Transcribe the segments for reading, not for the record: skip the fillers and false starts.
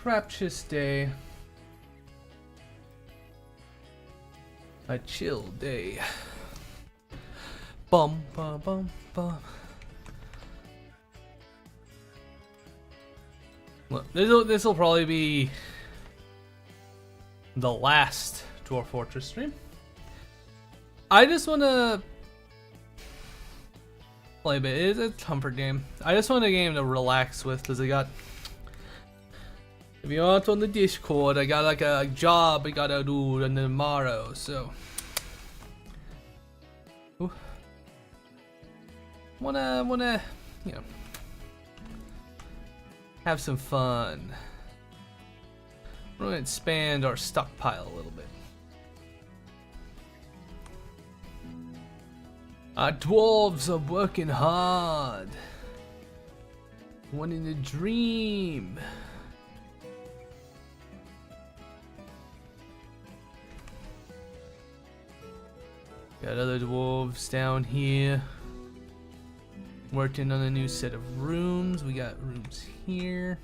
rapturous day. A chill day. Bum bum bum bum. Look, this will probably be the last Dwarf Fortress stream. I just want to play a bit. It's a comfort game. I just want a game to relax with because I got. If you aren't on the Discord, I got like a job I gotta do tomorrow, so. Ooh. Wanna, you know, have some fun. We're gonna expand our stockpile a little bit. Our dwarves are working hard. Wanting to dream. Got other dwarves down here working on a new set of rooms. We got rooms here.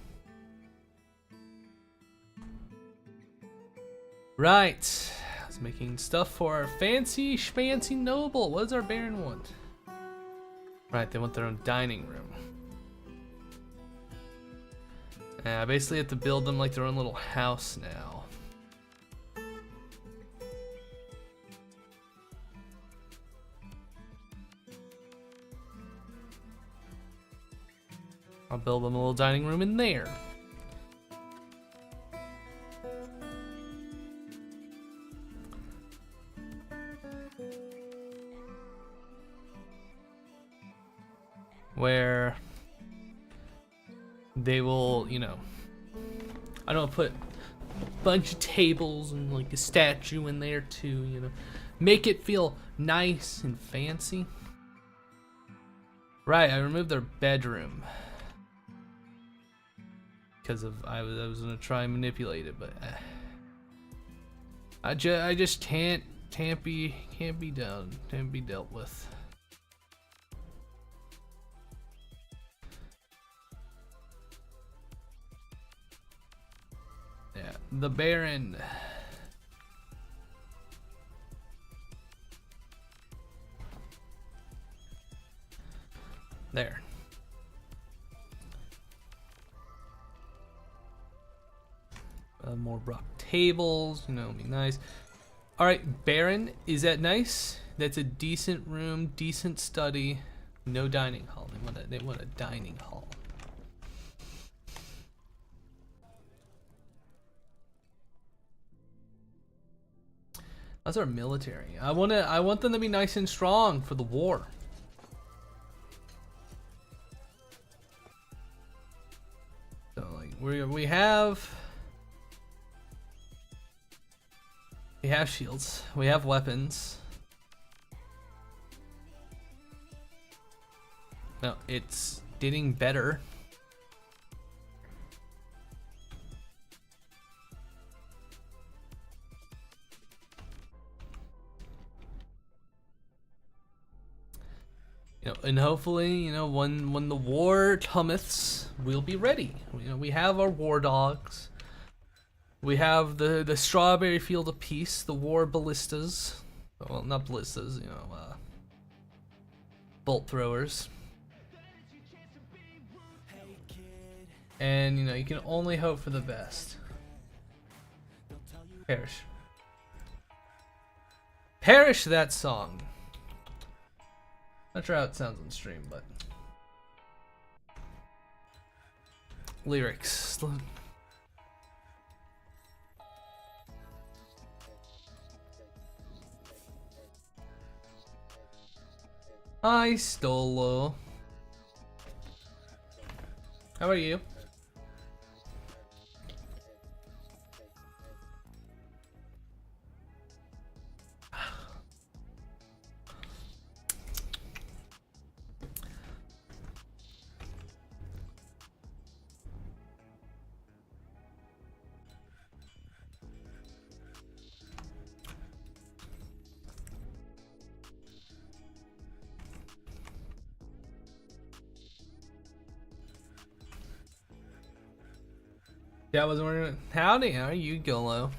Right. I was making stuff for our fancy schmancy noble. What does our baron want? Right, they want their own dining room. I basically have to build them like their own little house now. I'll build them a little dining room in there. Where they will, you know, I don't put a bunch of tables and like a statue in there too, you know, make it feel nice and fancy. Right, I removed their bedroom. Because of I was gonna try and manipulate it, but I just can't be dealt with. Yeah, the Baron. There. More rock tables, you know, be nice. All right, Baron, is that nice? That's a decent room, decent study, no dining hall. They want a dining hall. That's our military. I want them to be nice and strong for the war. So like we have shields, we have weapons. No, it's getting better. You know, and hopefully, you know, when the war cometh, we'll be ready. You know, we have our war dogs. We have the strawberry field of peace, the war ballistas. Well, not ballistas, you know, bolt throwers. And, you know, you can only hope for the best. Perish. Perish that song. Not sure how it sounds on stream, but lyrics. Hi, Stolo. How are you? Yeah, I was wondering. Howdy, how are you, Golo?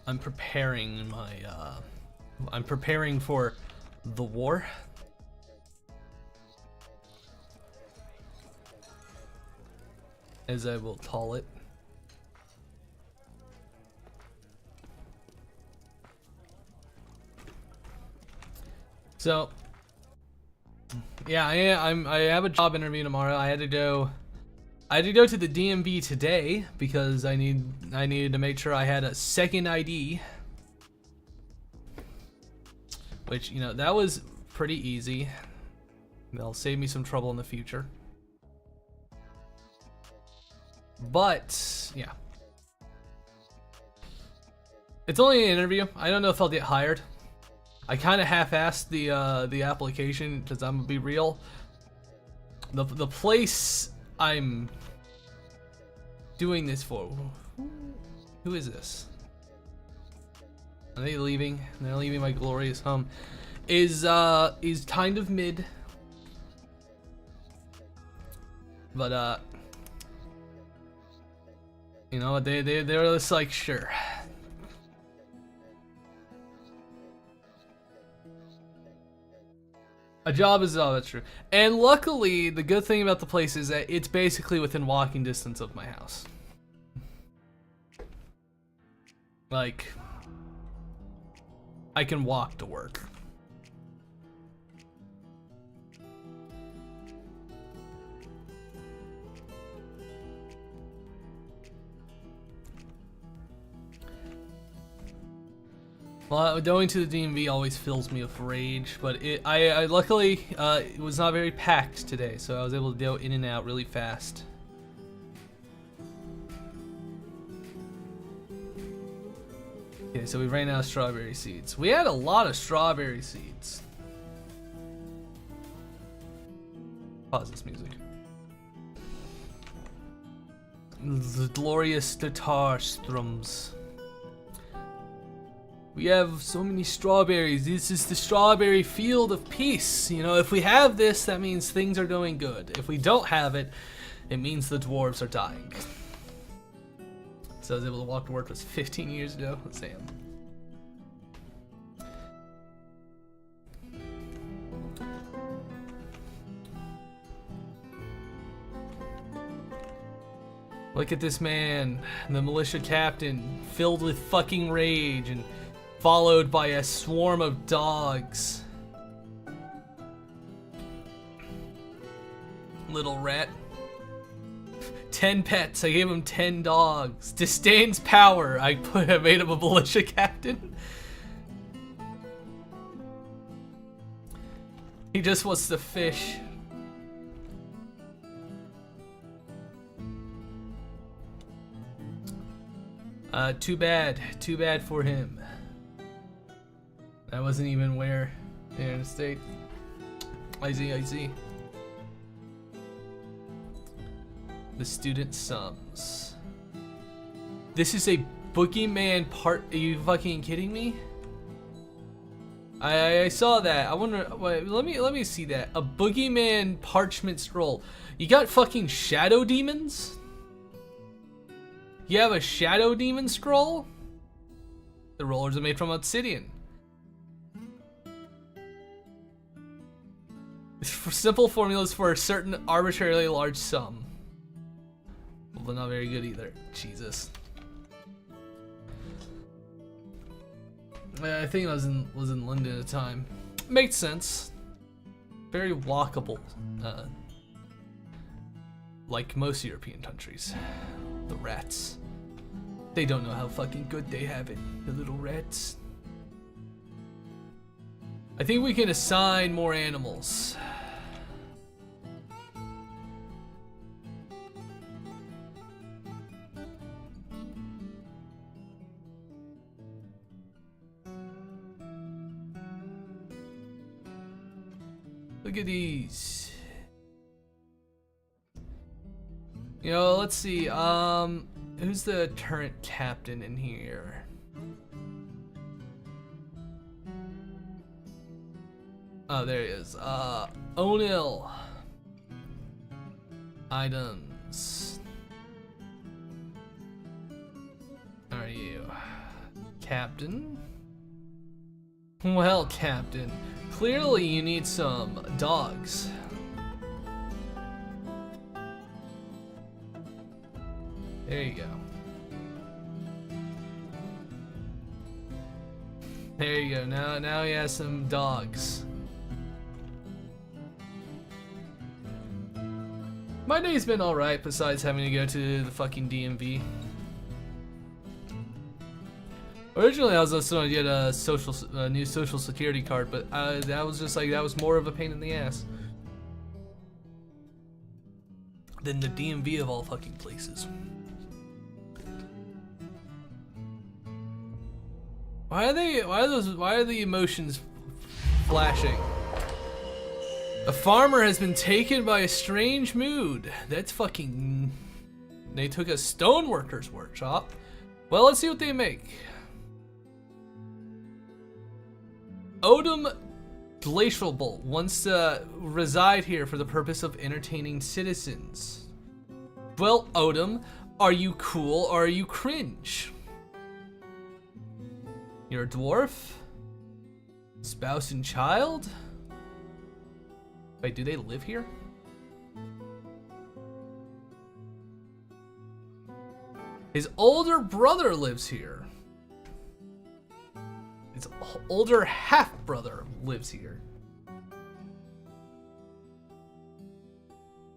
I'm preparing my, I'm preparing for the war. As I will call it. So, yeah, I have a job interview tomorrow. I had to go to the DMV today because I needed to make sure I had a second ID. Which, you know, that was pretty easy. They'll save me some trouble in the future. But, yeah. It's only an interview. I don't know if I'll get hired. I kind of half-assed the application because I'm gonna be real. The place I'm doing this for. Who is this? Are they leaving? They're leaving my glorious home. Is kind of mid. But you know, they're just like, sure. A job is all, that's true. And luckily, the good thing about the place is that it's basically within walking distance of my house. Like, I can walk to work. Well, going to the DMV always fills me with rage, but I luckily, it was not very packed today, so I was able to go in and out really fast. Okay, so we ran out of strawberry seeds. We had a lot of strawberry seeds. Pause this music. The glorious guitar strums. We have so many strawberries. This is the strawberry field of peace. You know, if we have this, that means things are going good. If we don't have it, it means the dwarves are dying. So I was able to walk to work was 15 years ago. Sam. Look at this man, the militia captain, filled with fucking rage and followed by a swarm of dogs. Little rat. 10 pets, I gave him 10 dogs. Disdains power, I made him a militia captain. He just wants to fish. Too bad for him. That wasn't even where they're in the state. I see. The student sums. This is a boogeyman part. Are you fucking kidding me? I saw that. I wonder. Wait, let me see that. A boogeyman parchment scroll. You got fucking shadow demons? You have a shadow demon scroll? The rollers are made from obsidian. For simple formulas for a certain arbitrarily large sum. Well, they're not very good either. Jesus. I think I was in London at the time. Makes sense. Very walkable. Like most European countries. The rats. They don't know how fucking good they have it. The little rats. I think we can assign more animals. Look at these. You know, let's see. Who's the current captain in here? Oh, there he is. O'Neill. Items. Are you captain? Well, captain, clearly you need some dogs. There you go. There you go. Now he has some dogs. My day's been alright, besides having to go to the fucking DMV. Originally, I was just going to get a new social security card, but that was just like, that was more of a pain in the ass than the DMV of all fucking places. Why are the emotions flashing? A farmer has been taken by a strange mood. That's fucking... They took a stoneworker's workshop. Well, let's see what they make. Odom Glacial Bolt wants to reside here for the purpose of entertaining citizens. Well, Odom, are you cool or are you cringe? You're a dwarf? Spouse and child? Wait, do they live here? His older brother lives here. His older half-brother lives here.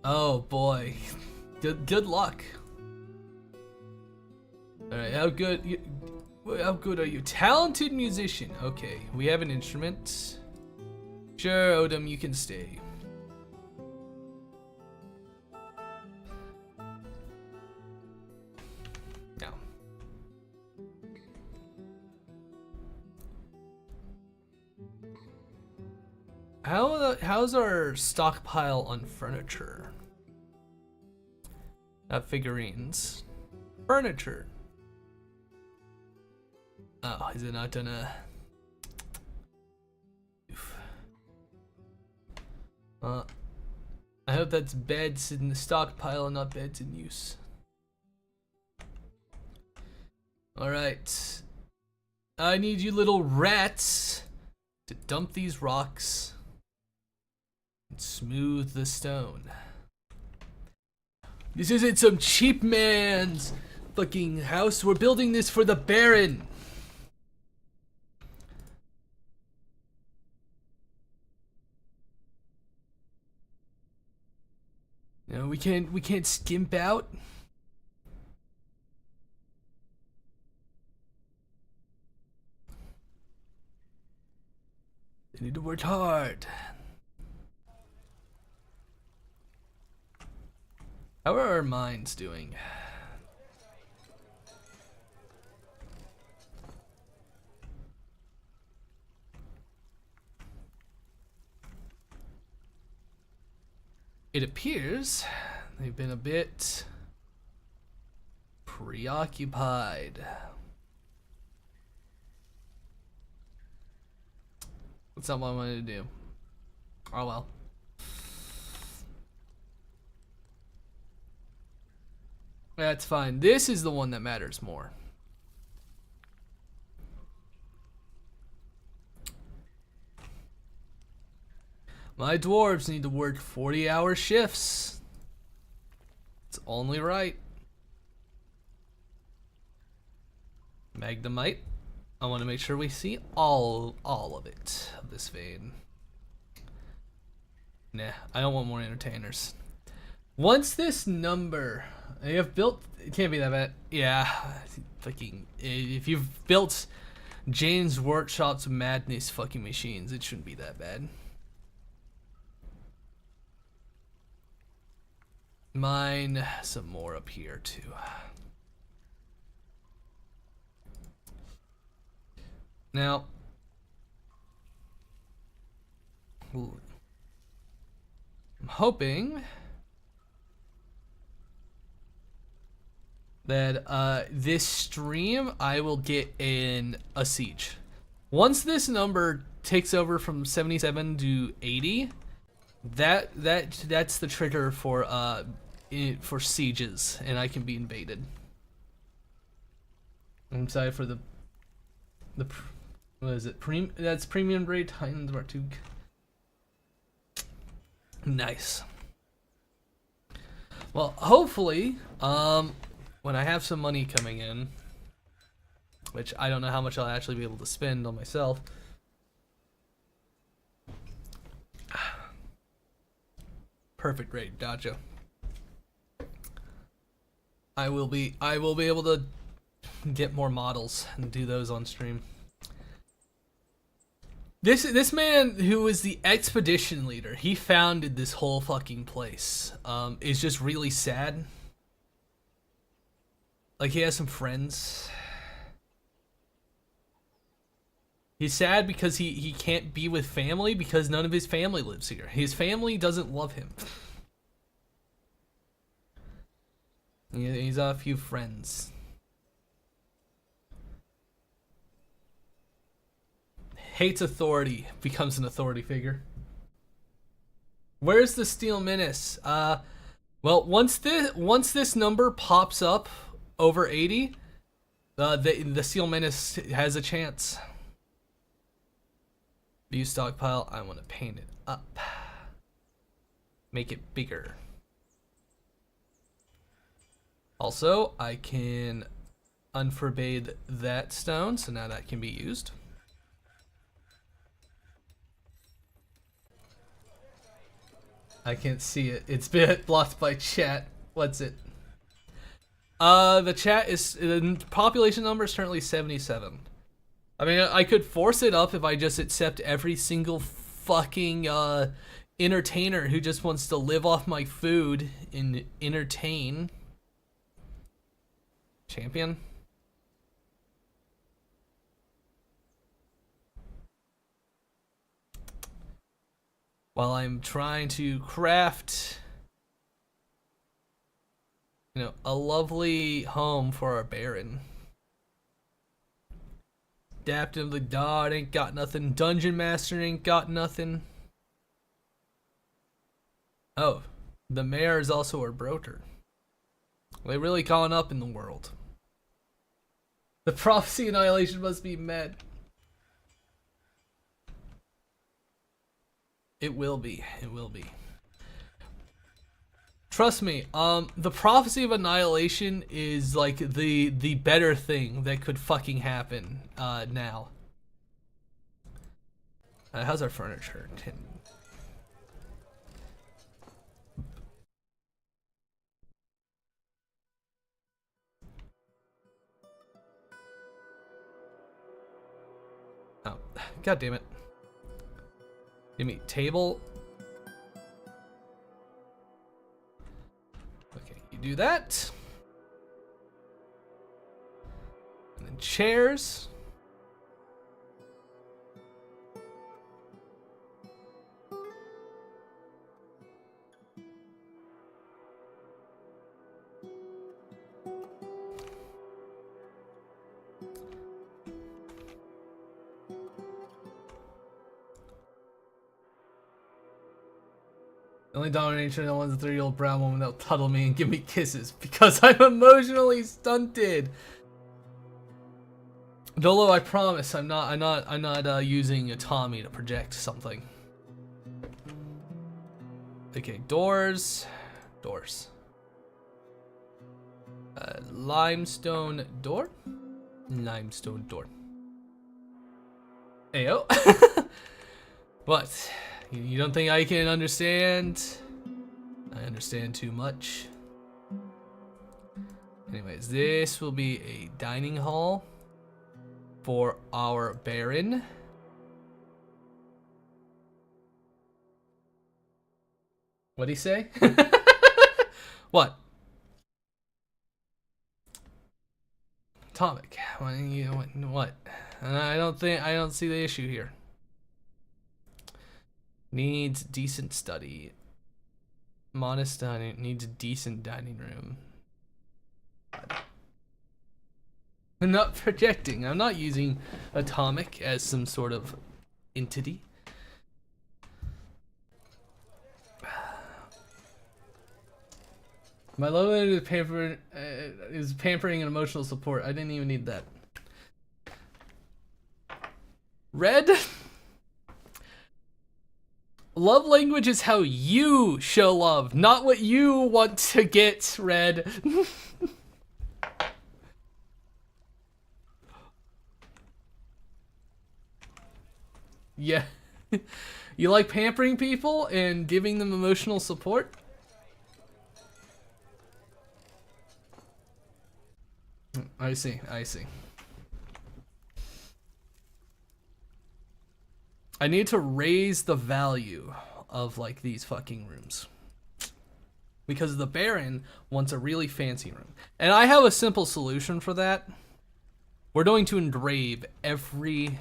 Oh boy. Good luck. Alright, how good are you? Talented musician. Okay, we have an instrument. Sure, Odom, you can stay. Now. How's our stockpile on furniture? Not figurines. Furniture. Oh, is it not gonna... Oof. I hope that's beds in the stockpile and not beds in use. Alright. I need you little rats to dump these rocks and smooth the stone. This isn't some cheap man's fucking house. We're building this for the Baron. No, we can't skimp out. They need to work hard. How are our mines doing? It appears they've been a bit preoccupied. That's not what I wanted to do. Oh well. That's fine. This is the one that matters more. My dwarves need to work 40-hour shifts. It's only right. Magnemite. I want to make sure we see all of it, of this vein. Nah, I don't want more entertainers. Once this number, you have built, it can't be that bad. Yeah, fucking, if you've built Jane's Workshop's Madness fucking machines, it shouldn't be that bad. Mine some more up here too. Now, I'm hoping that this stream I will get in a siege. Once this number takes over from 77 to 80, that's the trigger for sieges, and I can be invaded. I'm sorry for the what is it? That's premium grade Titans Martug. Nice. Well, hopefully, when I have some money coming in, which I don't know how much I'll actually be able to spend on myself. Perfect rate, gotcha. I will be able to get more models and do those on stream. This man who is the expedition leader, he founded this whole fucking place, is just really sad. Like, he has some friends. He's sad because he can't be with family because none of his family lives here. His family doesn't love him. He's got a few friends. Hates authority, becomes an authority figure. Where's the Steel Menace? Well, once this number pops up over 80, the Steel Menace has a chance. View stockpile. I want to paint it up. Make it bigger. Also, I can unforbade that stone, so now that can be used. I can't see it. It's been blocked by chat. What's it? The chat is, the population number is currently 77. I mean, I could force it up if I just accept every single fucking entertainer who just wants to live off my food and entertain. Champion? While I'm trying to craft, you know, a lovely home for our Baron. Adaptive the Dog ain't got nothing. Dungeon Master ain't got nothing. Oh, the Mayor is also our broker. They really gone up in the world. The prophecy annihilation must be met. It will be. It will be. Trust me, the prophecy of annihilation is like the better thing that could fucking happen now. How's our furniture? Oh, god damn it. Give me table. Okay, you do that. And then chairs. The only domination I want is a 3-year-old brown woman that'll cuddle me and give me kisses because I'm emotionally stunted. Dolo, I promise I'm not using a Tommy to project something. Okay, doors. Limestone door. Limestone door. Ayo. What? You don't think I can understand? I understand too much. Anyways, this will be a dining hall for our Baron. What'd he say? What? Atomic. What? I don't see the issue here. Needs decent study. Modest dining. Needs a decent dining room. I'm not projecting. I'm not using atomic as some sort of entity. My love language is pampering and emotional support. I didn't even need that. Red. Love language is how you show love, not what you want to get, Red. Yeah. You like pampering people and giving them emotional support? I see, I see. I need to raise the value of like these fucking rooms. Because the Baron wants a really fancy room. And I have a simple solution for that. We're going to engrave every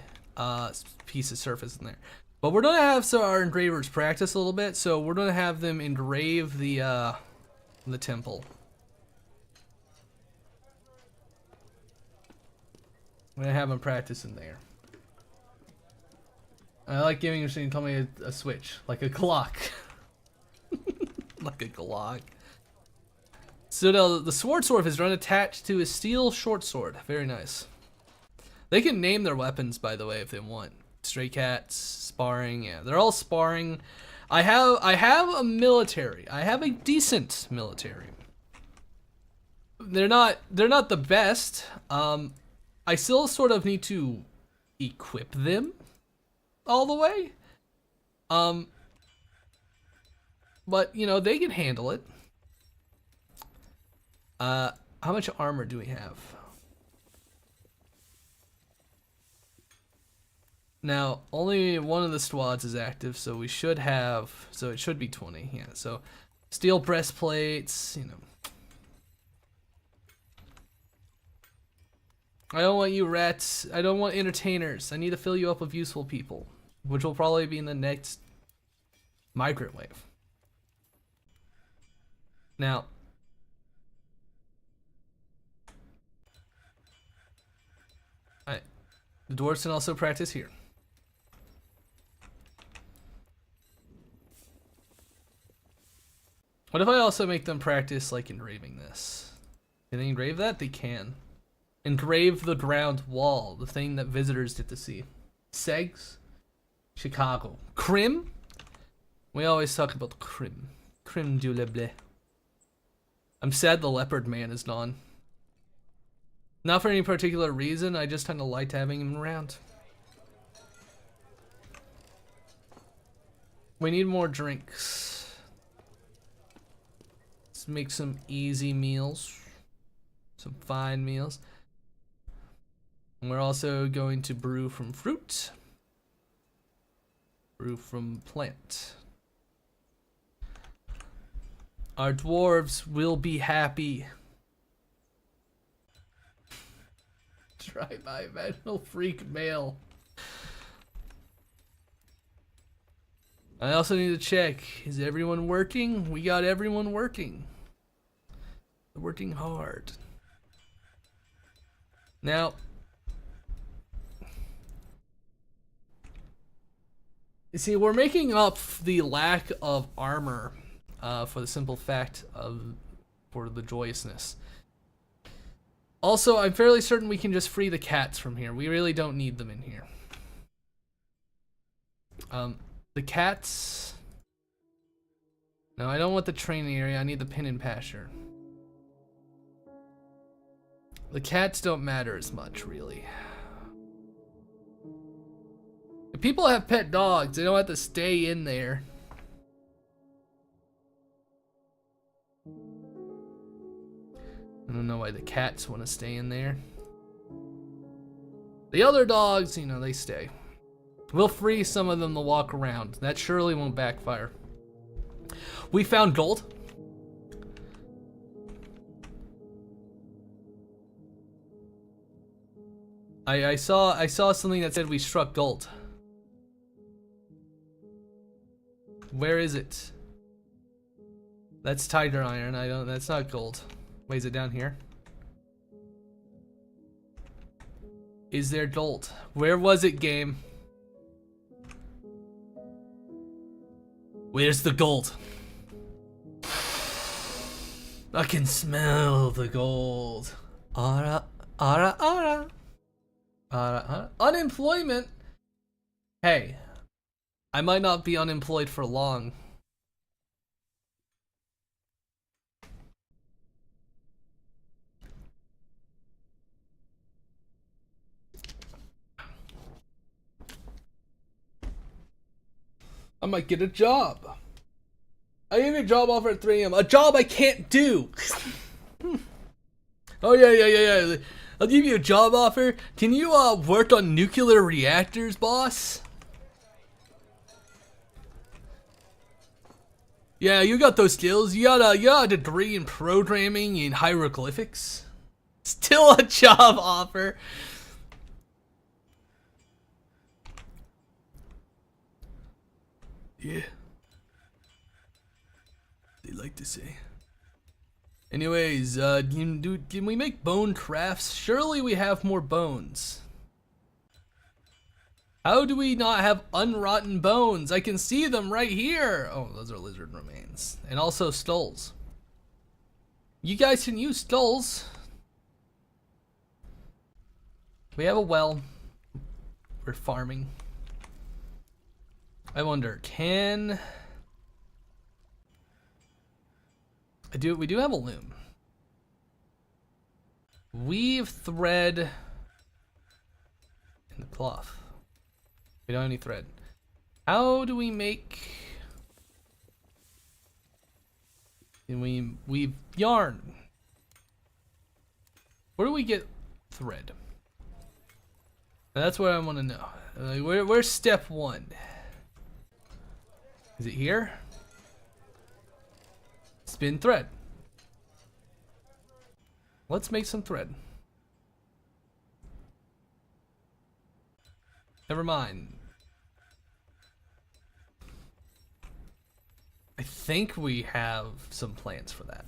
piece of surface in there. But we're going to have our engravers practice a little bit, so we're going to have them engrave the temple. I'm going to have them practice in there. I like giving you something, tell me a switch, like a clock. Like a Glock. So the sword is run attached to a steel short sword. Very nice. They can name their weapons, by the way, if they want. Stray cats, sparring, yeah, they're all sparring. I have a military. I have a decent military. They're not the best. I still sort of need to equip them all the way. But you know, they can handle it. How much armor do we have? Now, only one of the squads is active, so we should have, so it should be 20, yeah. So, steel breastplates, you know. I don't want you rats. I don't want entertainers. I need to fill you up with useful people, which will probably be in the next migrant wave. Now, the dwarves can also practice here. What if I also make them practice like engraving this? Can they engrave that? They can. Engrave the ground wall, the thing that visitors get to see. Segs, Chicago. Crim? We always talk about Crim. Crim du Leblé. I'm sad the leopard man is gone. Not for any particular reason, I just kind of liked having him around. We need more drinks. Let's make some easy meals. Some fine meals. And we're also going to brew from fruit. Brew from plant. Our dwarves will be happy. Try by vaginal freak male. I also need to check, is everyone working? We got everyone working. They're working hard. Now, you see, we're making up the lack of armor for the simple fact of, for the joyousness. Also, I'm fairly certain we can just free the cats from here. We really don't need them in here. The cats... No, I don't want the training area. I need the pen and pasture. The cats don't matter as much, really. If people have pet dogs, they don't have to stay in there. I don't know why the cats want to stay in there. The other dogs, you know, they stay. We'll free some of them to walk around. That surely won't backfire. We found gold. I saw something that said we struck gold. Where is it? That's tiger iron. That's not gold. Wait, is it down here? Is there gold? Where was it, game? Where's the gold? I can smell the gold. Ara, ara, ara. Ara, ara. Unemployment? Hey, I might not be unemployed for long. I might get a job. I gave you a job offer at 3 a.m. A job I can't do. Oh yeah. I'll give you a job offer. Can you work on nuclear reactors, boss? Yeah, you got those skills. You got a degree in programming in hieroglyphics. Still a job offer. Yeah. They like to say. Anyways, can we make bone crafts? Surely we have more bones. How do we not have unrotten bones? I can see them right here. Oh, those are lizard remains. And also skulls. You guys can use skulls. We have a well. We're farming. I wonder, can... we do have a loom. Weave thread in the cloth. We don't have any thread. How do we make... Can we weave yarn? Where do we get thread? That's what I want to know. Where's step 1? Is it here? Spin thread. Let's make some thread. Never mind. I think we have some plans for that.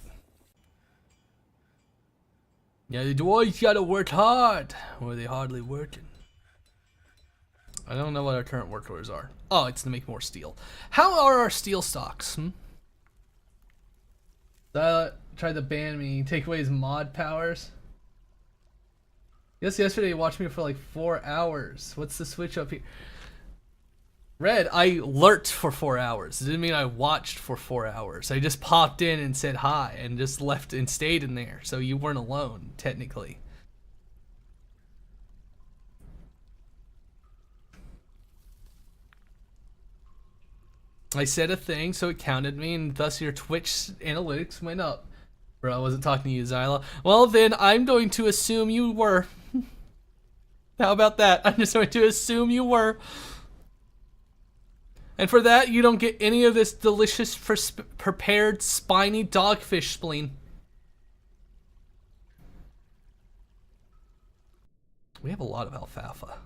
Yeah, the dwarves gotta work hard, or they hardly working. I don't know what our current work orders are. Oh, it's to make more steel. How are our steel stocks? Tried to ban me, take away his mod powers. Yes, yesterday you watched me for like 4 hours. What's the switch up here? Red, I lurked for 4 hours. It didn't mean I watched for 4 hours. I just popped in and said hi and just left and stayed in there. So you weren't alone, technically. I said a thing, so it counted me, and thus your Twitch analytics went up. Bro, I wasn't talking to you, Zyla. Well, then I'm going to assume you were. How about that? I'm just going to assume you were. And for that, you don't get any of this delicious prepared spiny dogfish spleen. We have a lot of alfalfa.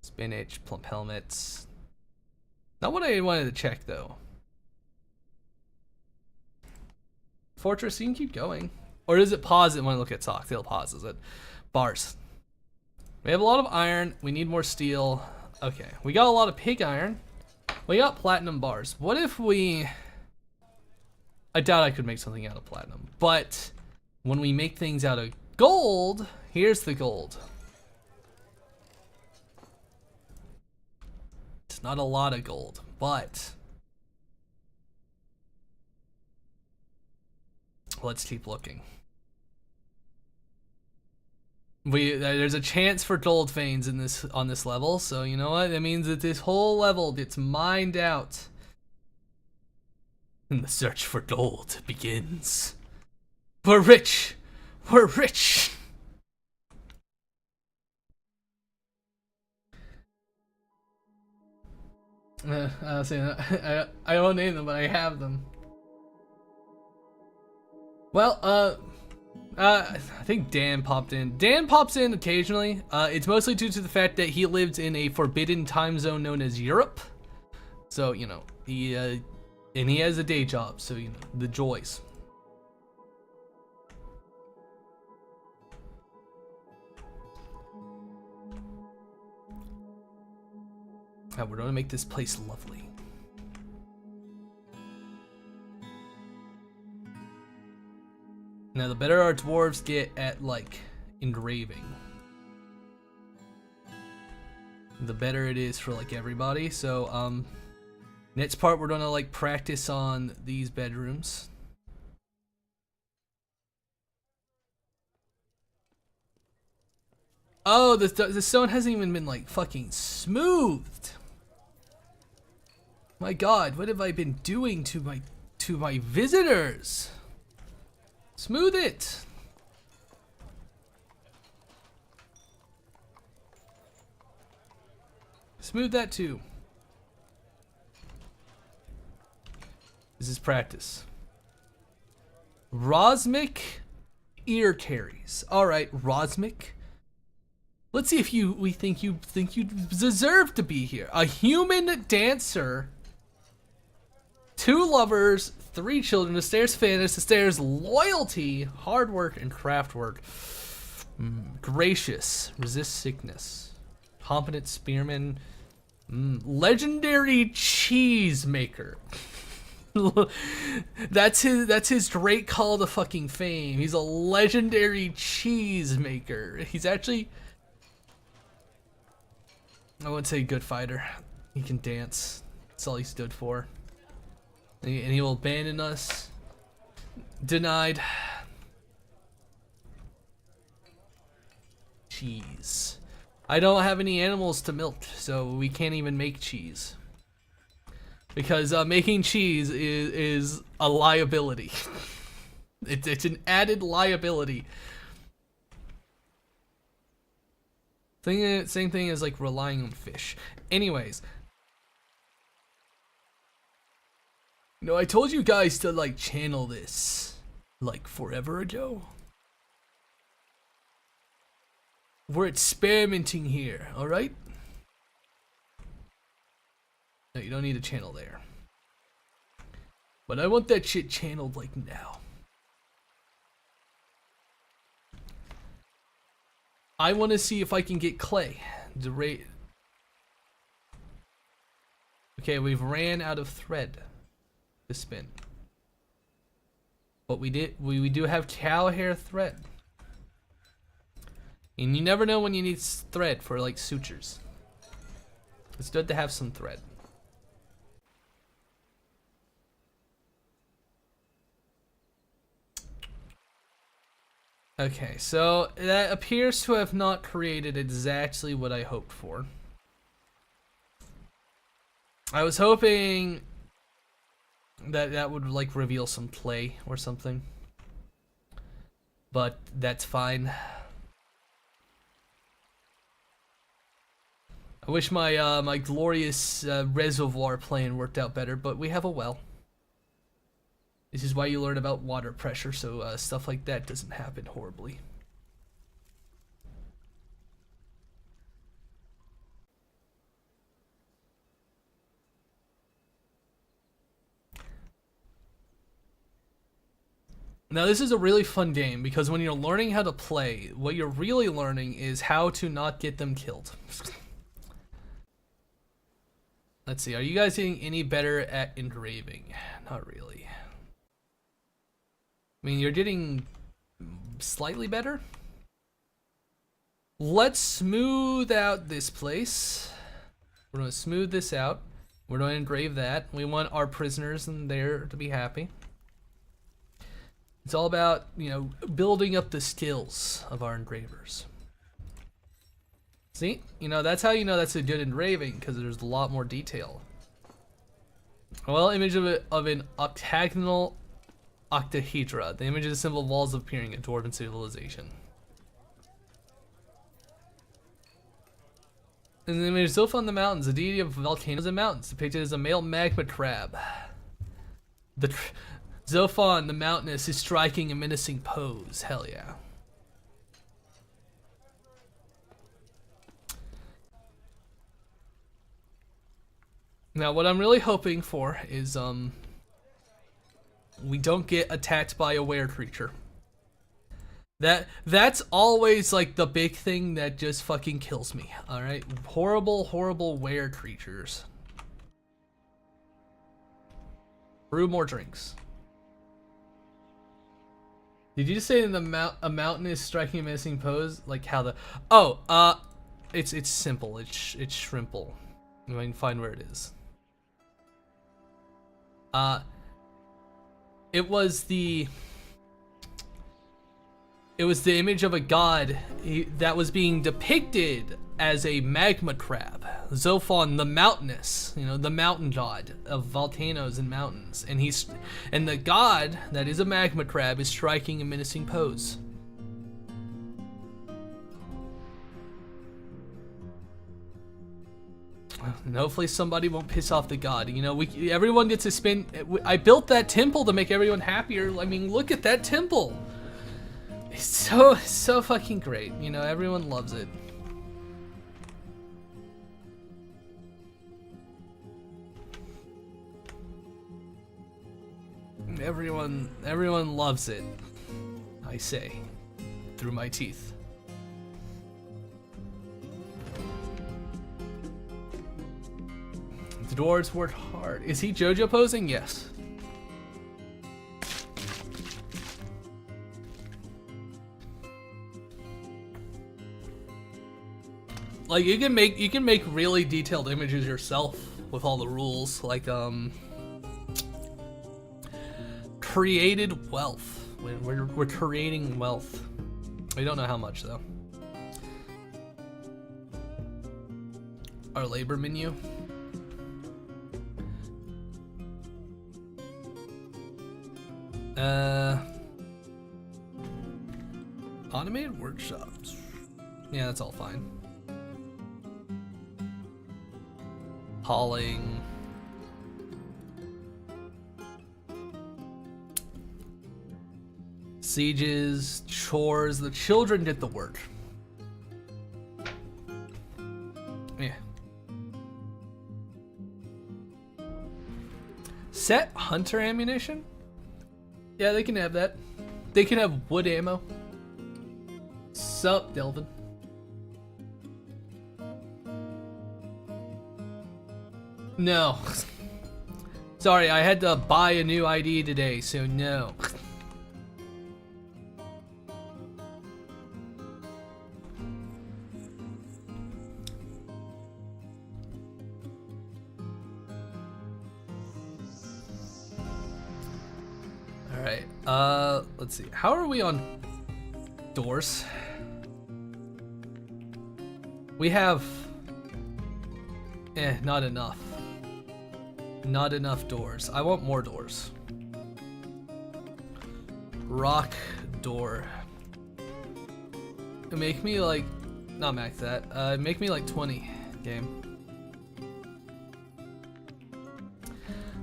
Spinach, plump helmets. Not what I wanted to check, though. Fortress, you can keep going. Or does it pause it when I look at socks? It'll pause, is it? Bars. We have a lot of iron. We need more steel. Okay, we got a lot of pig iron. We got platinum bars. What if we... I doubt I could make something out of platinum. But when we make things out of gold, here's the gold. It's not a lot of gold, but... let's keep looking. There's a chance for gold veins in this on this level, so you know what? That means that this whole level gets mined out. And the search for gold begins. We're rich! We're rich! I don't name them, but I have them. Well, I think Dan popped in. Dan pops in occasionally. It's mostly due to the fact that he lives in a forbidden time zone known as Europe. So, you know, and he has a day job, so, you know, the joys. Now we're gonna make this place lovely. Now the better our dwarves get at like engraving, the better it is for like everybody. So next part we're gonna like practice on these bedrooms. Oh, the stone hasn't even been like fucking smoothed. My God, what have I been doing to my visitors? Smooth it. Smooth that too. This is practice. Rosmic ear carries. All right, Rosmic. Let's see if we think you deserve to be here. A human dancer, 2 lovers, 3 children, the stairs fairness, the stairs loyalty, hard work, and craft work. Gracious, resist sickness, competent spearman, legendary cheese maker. That's his great call to fucking fame. He's a legendary cheese maker. He's actually, I wouldn't say good fighter. He can dance. That's all he stood for. And he will abandon us. Denied. Cheese. I don't have any animals to milk, so we can't even make cheese. Because making cheese is a liability. It's an added liability. Same thing as like relying on fish. Anyways. No, I told you guys to like channel this like forever ago. We're experimenting here, alright? No, you don't need a channel there. But I want that shit channeled like now. I want to see if I can get clay. Okay, we've ran out of thread to spin. But we do have cow hair thread. And you never know when you need thread for like sutures. It's good to have some thread. Okay, so that appears to have not created exactly what I hoped for. I was hoping that that would like reveal some clay or something. But that's fine. I wish my my glorious reservoir plan worked out better, but we have a well. This is why you learn about water pressure, so stuff like that doesn't happen horribly. Now this is a really fun game because when you're learning how to play, what you're really learning is how to not get them killed. Let's see, are you guys getting any better at engraving? Not really. I mean, you're getting slightly better. Let's smooth out this place. We're going to smooth this out. We're going to engrave that. We want our prisoners in there to be happy. It's all about, you know, building up the skills of our engravers. See? You know, that's how you know that's a good engraving, because there's a lot more detail. Well, image of an octagonal octahedra. The image of the symbol walls appearing in dwarven civilization. In the image Zophon on the mountains, the deity of volcanoes and mountains, depicted as a male magma crab. The Zophon, the mountainous, is striking a menacing pose. Hell yeah. Now, what I'm really hoping for is, we don't get attacked by a were creature. That's always like the big thing that just fucking kills me. All right, horrible, horrible were creatures. Brew more drinks. Did you say in the a mountain is striking a menacing pose? Like how the it's simple. It's shrimple. I can find where it is. It was the image of a god that was being depicted as a magma crab. Zophon the Mountainous, you know, the mountain god of volcanoes and mountains. And the god that is a magma crab is striking a menacing pose. And hopefully somebody won't piss off the god. You know, everyone gets to spin. I built that temple to make everyone happier. I mean, look at that temple. It's so fucking great. You know, everyone loves it. Everyone loves it. I say, through my teeth. The dwarves worked hard. Is he JoJo posing? Yes. Like you can make really detailed images yourself with all the rules. Like created wealth. We're creating wealth. We don't know how much though. Our labor menu. Automated workshops. Yeah, that's all fine. Hauling. Sieges, chores, the children did the work. Yeah. Set hunter ammunition? Yeah, they can have that. They can have wood ammo. Sup, Delvin? No. Sorry, I had to buy a new ID today, so no. Alright, let's see. How are we on doors? We have... not enough. Not enough doors. I want more doors. Rock door. Make me like... Not max that. Make me like 20 game.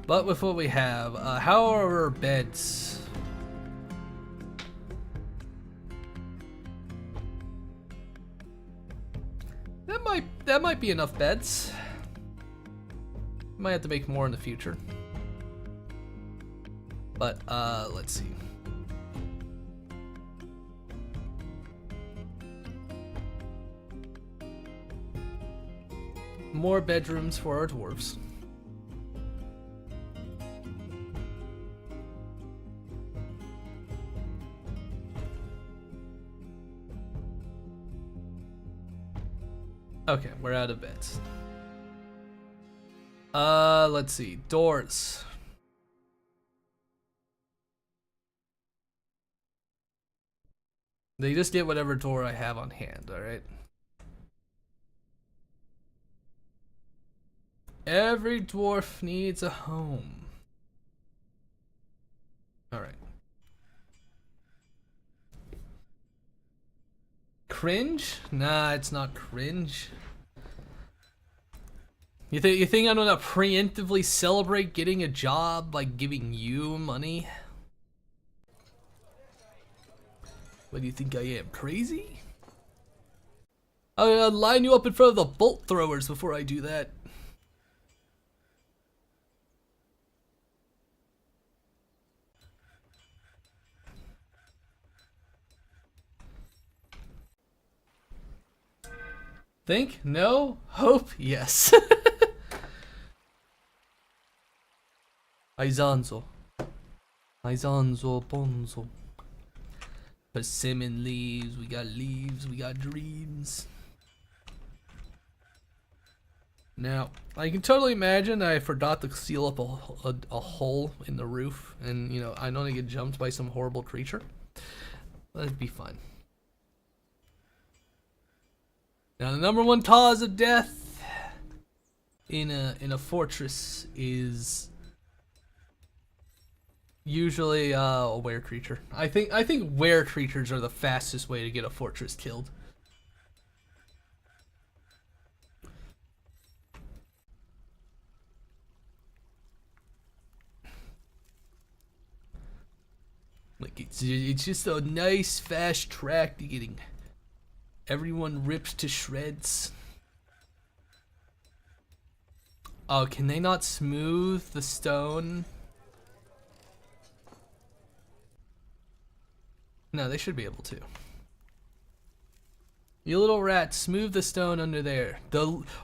But with what we have, how are our beds? That might be enough beds. Might have to make more in the future. But let's see. More bedrooms for our dwarves. Okay, we're out of beds. Let's see. Doors. They just get whatever door I have on hand, alright? Every dwarf needs a home. Alright. Cringe? Nah, it's not cringe. You think I'm gonna preemptively celebrate getting a job by giving you money? What do you think I am, crazy? I'll line you up in front of the bolt throwers before I do that. Think? No? Hope? Yes. Aizanzo. Aizanzo Bonzo. Persimmon leaves, we got dreams. Now, I can totally imagine I forgot to seal up a hole in the roof, and you know, I don't get jumped by some horrible creature. That'd be fun. Now, the number one cause of death in a fortress is usually a were creature. I think were creatures are the fastest way to get a fortress killed. Like it's just a nice fast track to getting everyone ripped to shreds. Oh, can they not smooth the stone? No, they should be able to. You little rat, smooth the stone under there.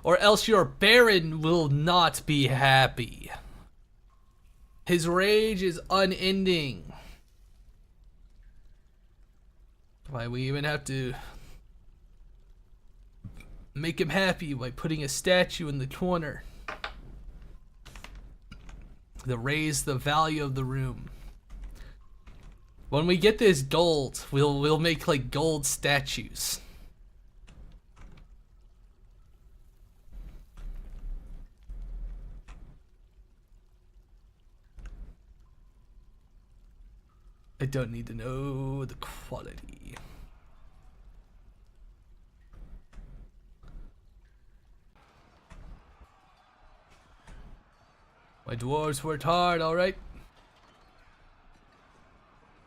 Or else your Baron will not be happy. His rage is unending. Why, we even have to make him happy by putting a statue in the corner to raise the value of the room. When we get this gold, we'll make like gold statues. I don't need to know the quality. My dwarves worked hard, alright?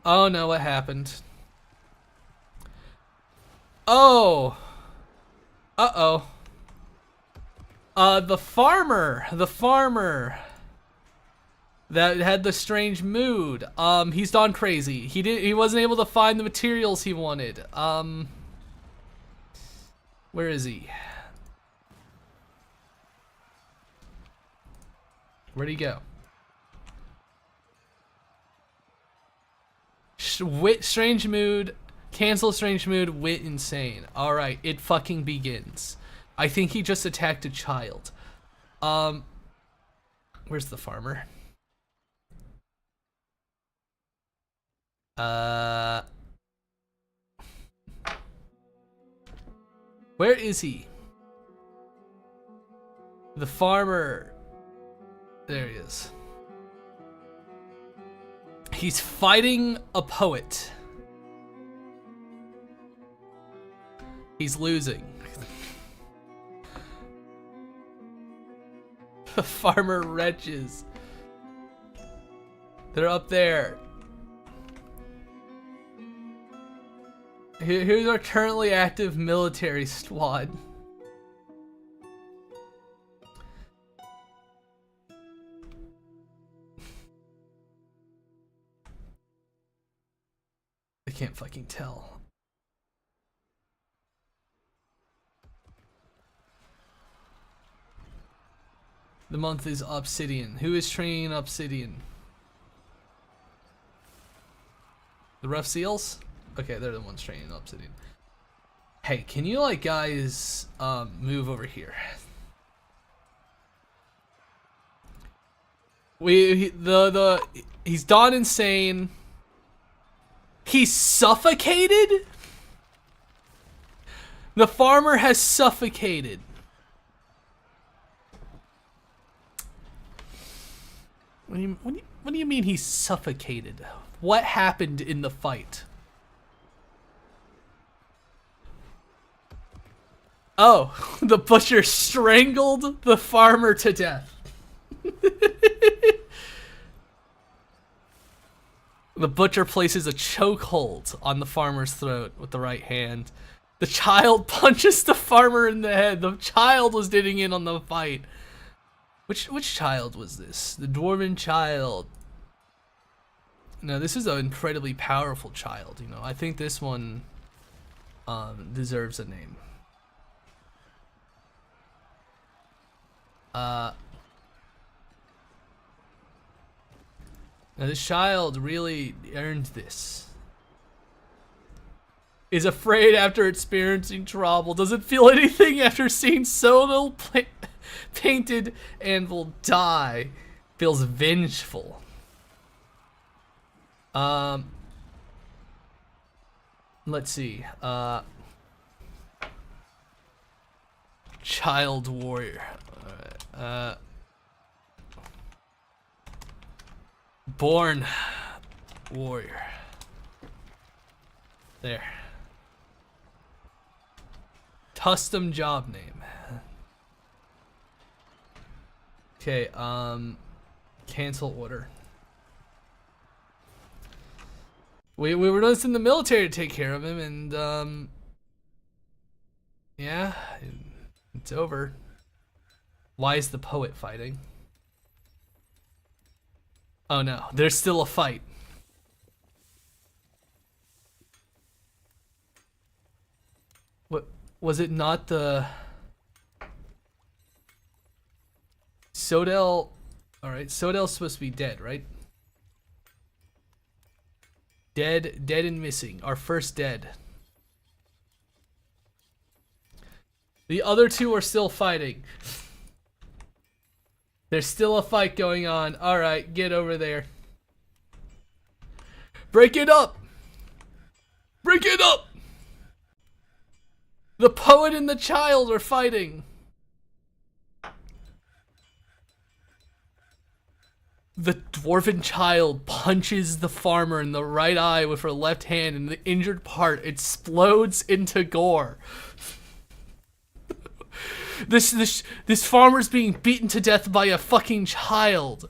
Oh no, what happened? Oh! Uh-oh. The farmer that had the strange mood. He's gone crazy. He wasn't able to find the materials he wanted. Where is he? Where'd he go? Strange mood. Cancel strange mood. Wit insane. Alright, it fucking begins. I think he just attacked a child. Where's the farmer? Where is he? The farmer. There he is. He's fighting a poet. He's losing. The farmer wretches. They're up there. Here's our currently active military squad. I can't fucking tell. The month is Obsidian. Who is training Obsidian? The Rough Seals? Okay, they're the ones training Obsidian. Hey, can you like guys move over here? He's gone insane. He's suffocated? The farmer has suffocated. What do you mean he's suffocated? What happened in the fight? Oh, the butcher strangled the farmer to death. The butcher places a chokehold on the farmer's throat with the right hand. The child punches the farmer in the head. The child was getting in on the fight. Which child was this? The dwarven child. No, this is an incredibly powerful child, you know. I think this one deserves a name. Now this child really earned this. Is afraid after experiencing trouble. Doesn't feel anything after seeing so little painted and will die. Feels vengeful. Let's see. Child warrior. Alright. Born warrior. There. Custom job name. Okay, cancel order. We were just in the military to take care of him, and yeah, it's over. Why is the poet fighting? Oh no, there's still a fight. What was it? Not the Sodell? All right, Sodell's supposed to be dead, right? Dead and missing. Our first dead. The other two are still fighting. There's still a fight going on. All right, get over there. Break it up. Break it up. The poet and the child are fighting. The dwarven child punches the farmer in the right eye with her left hand, and the injured part explodes into gore. This farmer's being beaten to death by a fucking child.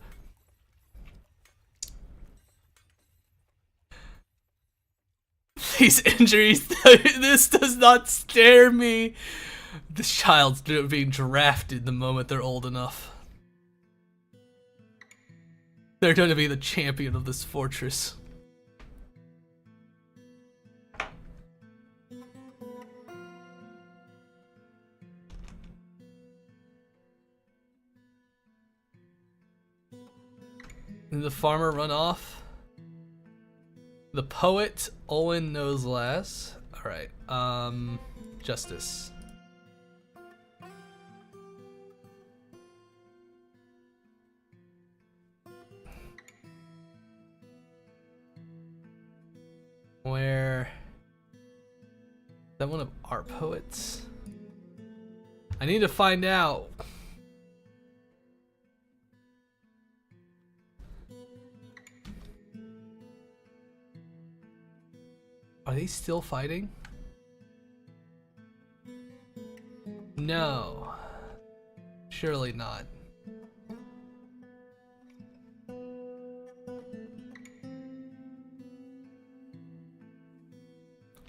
These injuries, this does not scare me. This child's being drafted the moment they're old enough. They're going to be the champion of this fortress. Did the farmer run off? The poet, Owen knows less. Alright, justice. Where? Is that one of our poets? I need to find out. Are they still fighting? No. Surely not.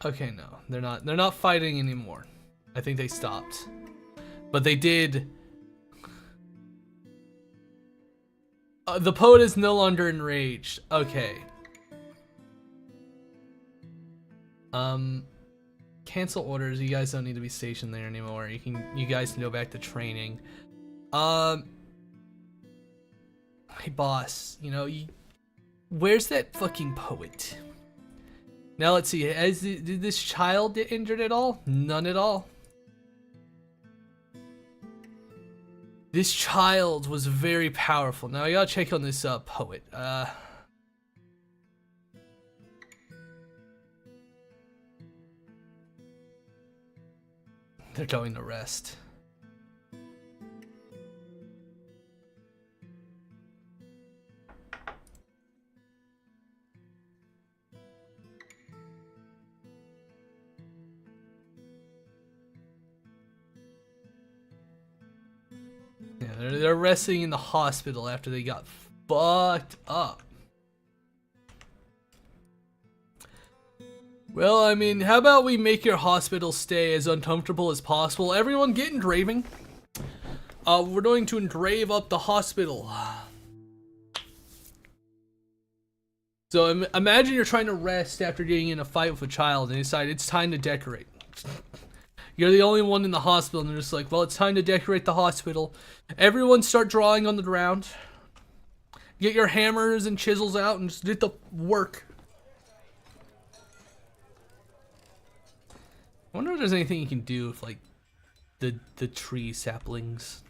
Okay, no. They're not fighting anymore. I think they stopped. But they did. The poet is no longer enraged. Okay. Cancel orders. You guys don't need to be stationed there anymore. You guys can go back to training. Hey boss, where's that fucking poet? Now let's see, did this child get injured at all? None at all. This child was very powerful. Now I gotta check on this poet. They're going to rest. Yeah, they're resting in the hospital after they got fucked up. Well, I mean, how about we make your hospital stay as uncomfortable as possible? Everyone get engraving. We're going to engrave up the hospital. So imagine you're trying to rest after getting in a fight with a child and you decide it's time to decorate. You're the only one in the hospital, and they're just like, well, it's time to decorate the hospital. Everyone start drawing on the ground. Get your hammers and chisels out and just get the work. I wonder if there's anything you can do with, like, the tree saplings.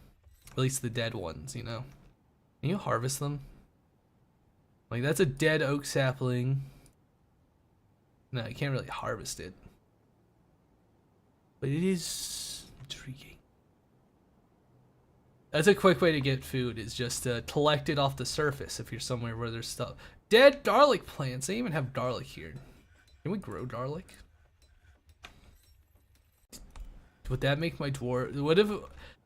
At least the dead ones, you know? Can you harvest them? Like, that's a dead oak sapling. No, you can't really harvest it. But it is intriguing. That's a quick way to get food, is just to collect it off the surface if you're somewhere where there's stuff. Dead garlic plants. They even have garlic here. Can we grow garlic? Would that make my dwarf... What if...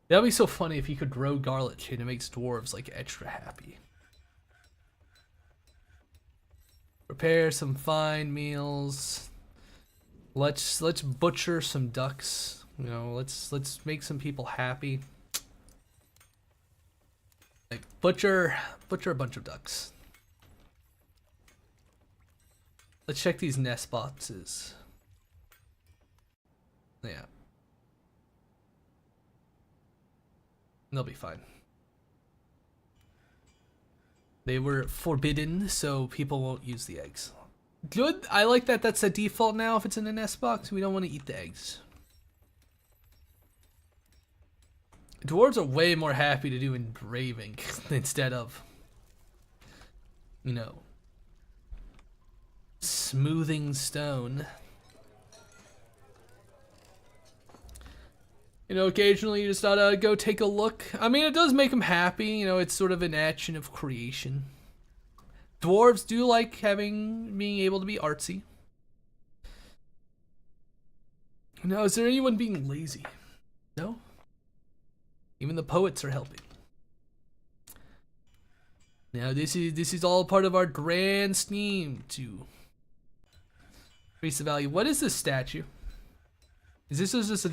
That'd be so funny if you could grow garlic here. It makes dwarves, like, extra happy. Prepare some fine meals. Let's butcher some ducks. You know, let's make some people happy. Like, butcher a bunch of ducks. Let's check these nest boxes. Yeah. They'll be fine. They were forbidden, so people won't use the eggs. Good. I like that that's a default now. If it's in a nest box, we don't want to eat the eggs. Dwarves are way more happy to do engraving instead of, you know, smoothing stone. You know, occasionally you just gotta go take a look. I mean, it does make them happy. You know, it's sort of an action of creation. Dwarves do like being able to be artsy. Now, is there anyone being lazy? No? Even the poets are helping. Now, this is all part of our grand scheme to increase the value. What is this statue? Is this just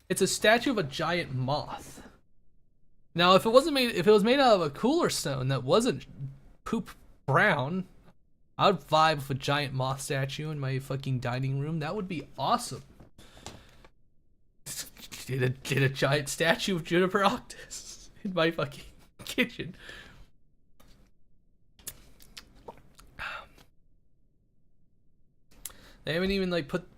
it's a statue of a giant moth. Now, if it was made out of a cooler stone that wasn't poop brown, I would vibe with a giant moth statue in my fucking dining room. That would be awesome. Get a giant statue of Juniper Octus in my fucking kitchen. They haven't even like put.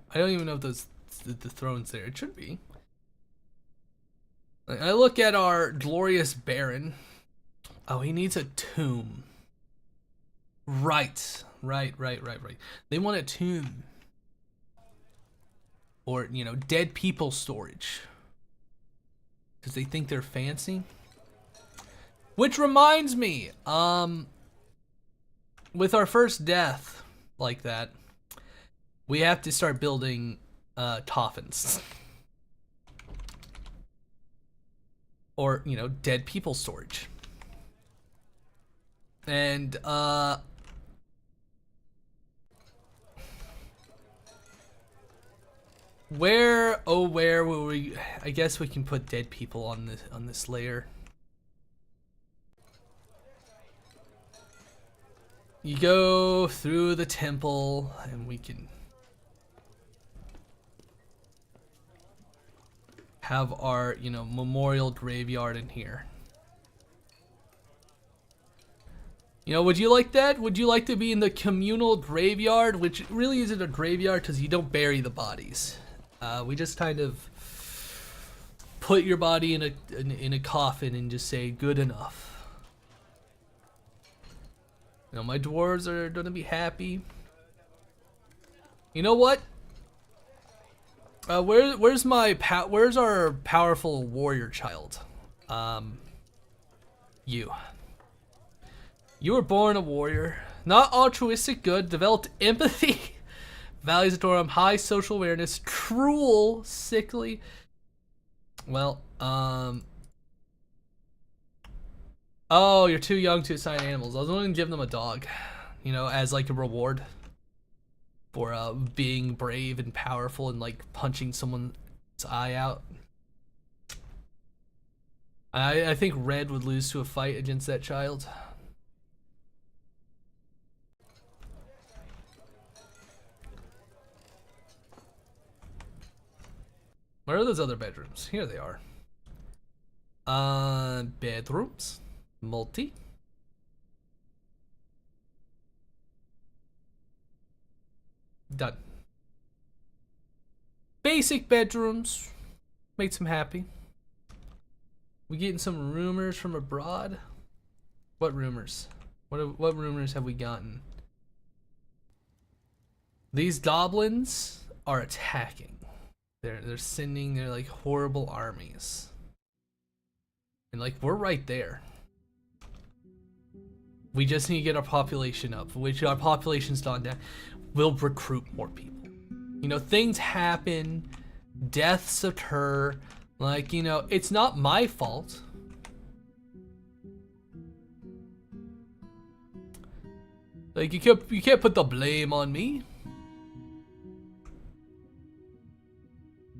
I don't even know if the throne's there. It should be. I look at our glorious Baron. Oh, he needs a tomb. Right. They want a tomb. Or, you know, dead people storage. Because they think they're fancy. Which reminds me, with our first death like that, we have to start building coffins. Or, you know, dead people storage. And, where will we, I guess we can put dead people on this layer. You go through the temple and we can have our, you know, memorial graveyard in here. You know, would you like that? Would you like to be in the communal graveyard, which really isn't a graveyard because you don't bury the bodies. We just kind of put your body in a coffin and just say good enough. You know, my dwarves are gonna be happy. You know what? Where's our powerful warrior child? You. You were born a warrior, not altruistic good, developed empathy, values of decorum, high social awareness, cruel, sickly. Well, oh, you're too young to assign animals. I was going to give them a dog, you know, as like a reward for being brave and powerful and like punching someone's eye out. I think Red would lose to a fight against that child. Where are those other bedrooms? Here they are. Bedrooms. Multi. Done. Basic bedrooms. Makes him happy. We getting some rumors from abroad? What rumors? What rumors have we gotten? These goblins are attacking. They're sending their like horrible armies. And like we're right there. We just need to get our population up, which our population's gone down. We'll recruit more people. You know, things happen, deaths occur. Like, you know, it's not my fault. Like you can't put the blame on me.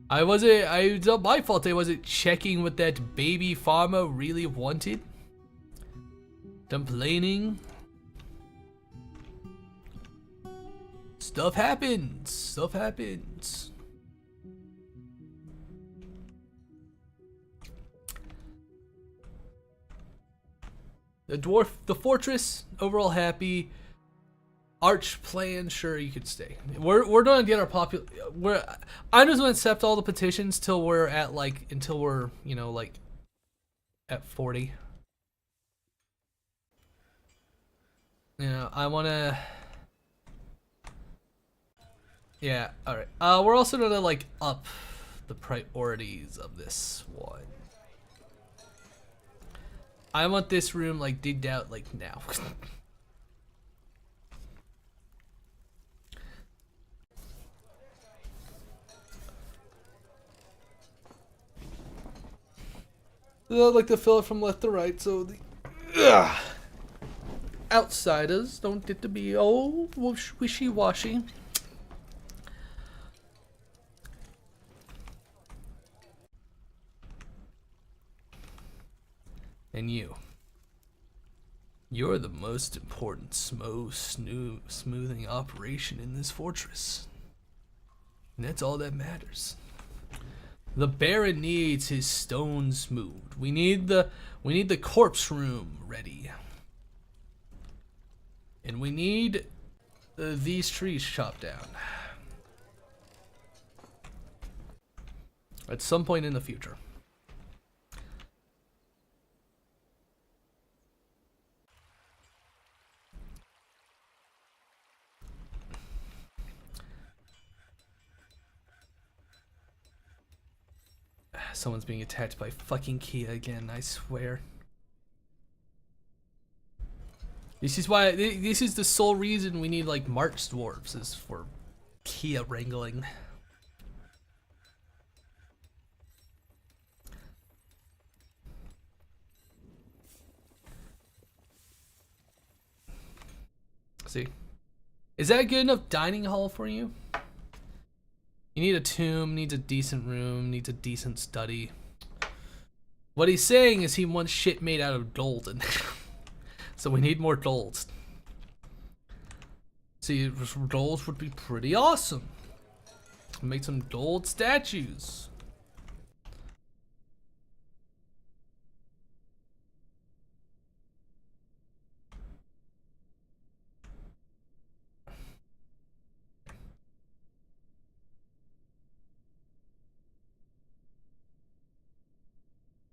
It's not my fault I wasn't checking what that baby farmer really wanted. Complaining. Stuff happens. Stuff happens. The fortress, overall happy. Arch plan, sure you could stay. We're gonna get our I'm just gonna accept all the petitions till we're at until we're, you know, like at 40. You know, I wanna. Yeah, alright. We're also gonna like up the priorities of this one. I want this room like digged out like now. I like to fill it from left to right so the outsiders don't get to be all wishy-washy. And you're the most important smoothing operation in this fortress. And that's all that matters. The Baron needs his stone smooth. We need the corpse room ready. And we need these trees chopped down. At some point in the future. Someone's being attacked by fucking Kia again, I swear. This is the sole reason we need like March dwarves, is for Kia wrangling. See? Is that a good enough dining hall for you? You need a tomb, needs a decent room, needs a decent study. What he's saying is he wants shit made out of gold, and so we need more gold. See, gold would be pretty awesome. Make some gold statues.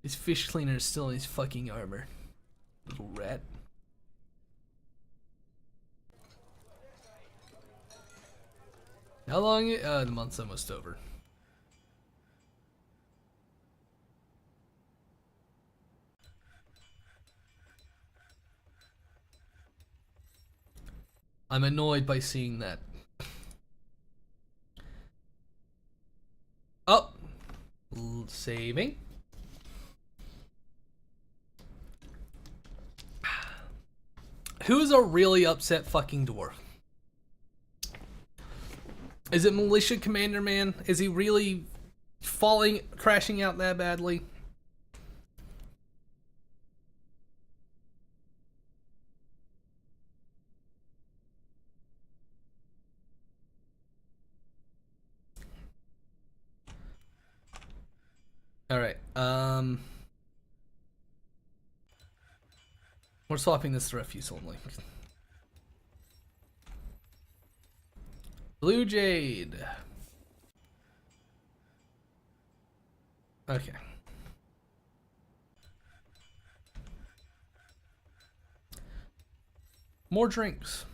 His fish cleaner is still in his fucking armor. Little rat. How long? The month's almost over. I'm annoyed by seeing that. Oh! Saving. Who's a really upset fucking dwarf? Is it Militia Commander Man? Is he really crashing out that badly? We're swapping this to refuse only. Blue Jade. Okay. More drinks.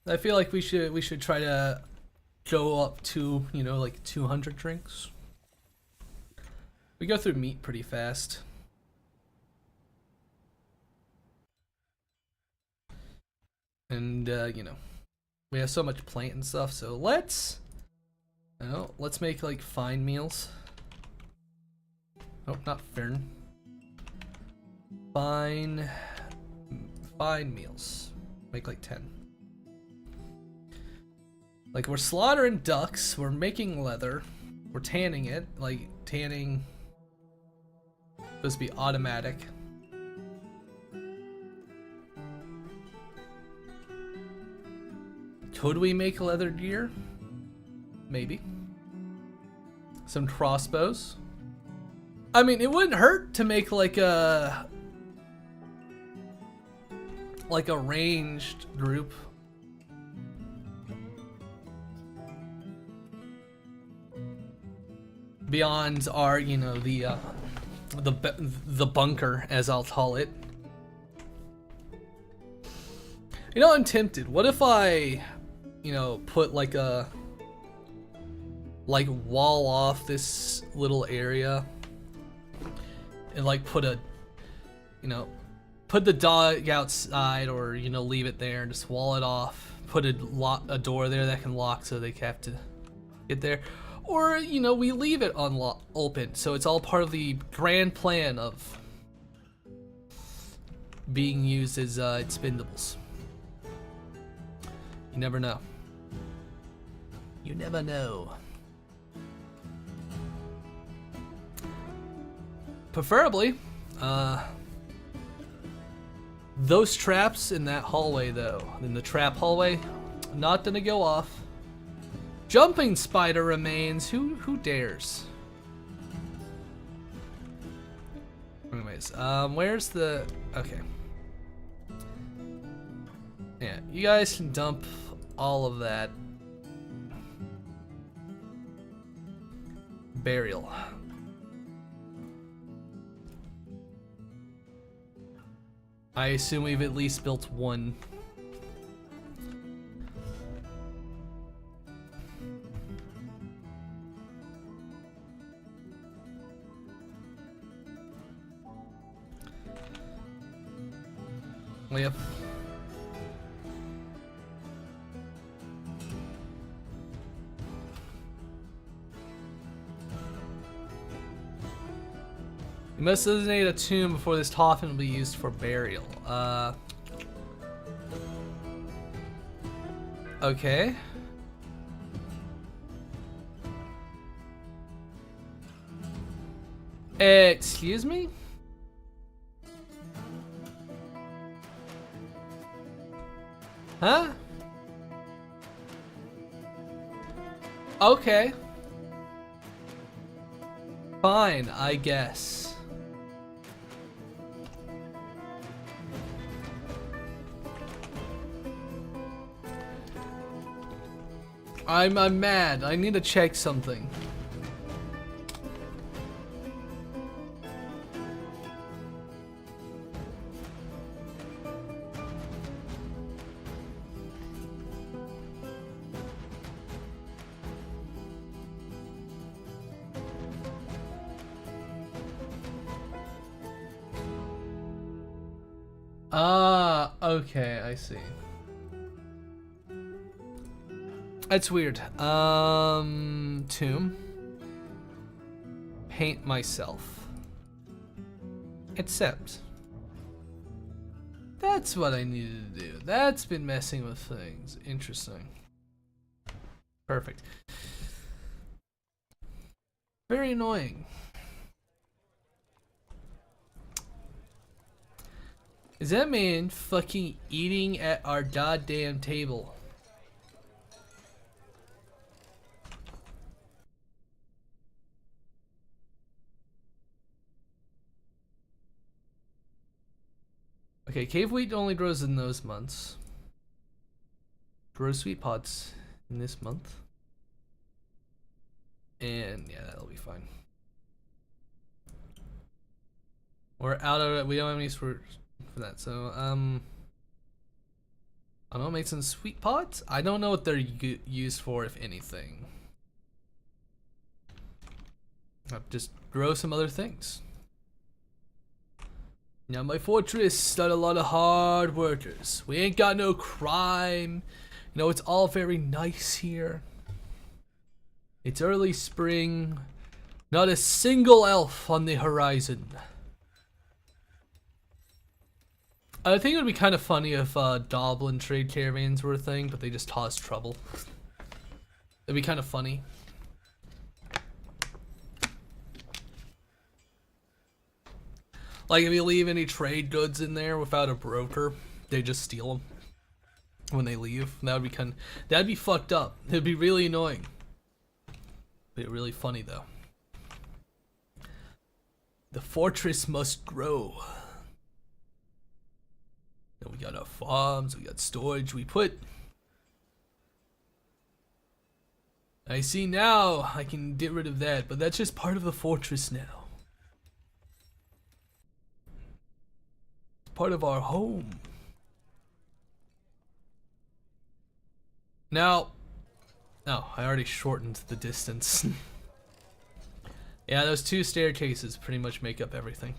I feel like we should try to go up to, you know, like 200 drinks. We go through meat pretty fast. And you know, we have so much plant and stuff, so let's make like fine meals. Oh, not fern. Fine meals. Make like 10. Like, we're slaughtering ducks, we're making leather, we're tanning it, like tanning supposed to be automatic. Could we make leather gear? Maybe. Some crossbows. I mean, it wouldn't hurt to make like a ranged group. Beyond our, you know, the bunker, as I'll call it. You know, I'm tempted. What if I, you know, put like a wall off this little area and like put a, you know, put the dog outside, or, you know, leave it there and just wall it off. Put a door there that can lock so they have to get there. Or, you know, we leave it open, so it's all part of the grand plan of being used as expendables. You never know. You never know. Preferably, those traps in that hallway, though, in the trap hallway, not gonna go off. Jumping spider remains. Who dares? Anyways, where's the... Okay. Yeah, you guys can dump all of that. Burial. I assume we've at least built one. Yep. You must designate a tomb before this coffin will be used for burial. Okay. Excuse me? Huh? Okay. Fine, I guess. I'm mad. I need to check something. Ah, okay, I see. That's weird. Tomb. Paint myself. Accept. That's what I needed to do. That's been messing with things. Interesting. Perfect. Very annoying. Is that man fucking eating at our goddamn table? Okay, cave wheat only grows in those months. Grow sweet pots in this month. And yeah, that'll be fine. We're out of it. We don't have any for that. So, I don't know, make some sweet pots? I don't know what they're used for, if anything. I'll just grow some other things. Now, my fortress got a lot of hard workers. We ain't got no crime. You know, it's all very nice here. It's early spring. Not a single elf on the horizon. I think it would be kind of funny if Doblin trade caravans were a thing, but they just cause trouble. It'd be kind of funny. Like if you leave any trade goods in there without a broker, they just steal them when they leave. That'd be fucked up. It'd be really annoying. Be really funny though. The fortress must grow. And we got our farms, we got storage, I see now I can get rid of that, but that's just part of the fortress now. It's part of our home. Now, oh, I already shortened the distance. Yeah, those 2 staircases pretty much make up everything.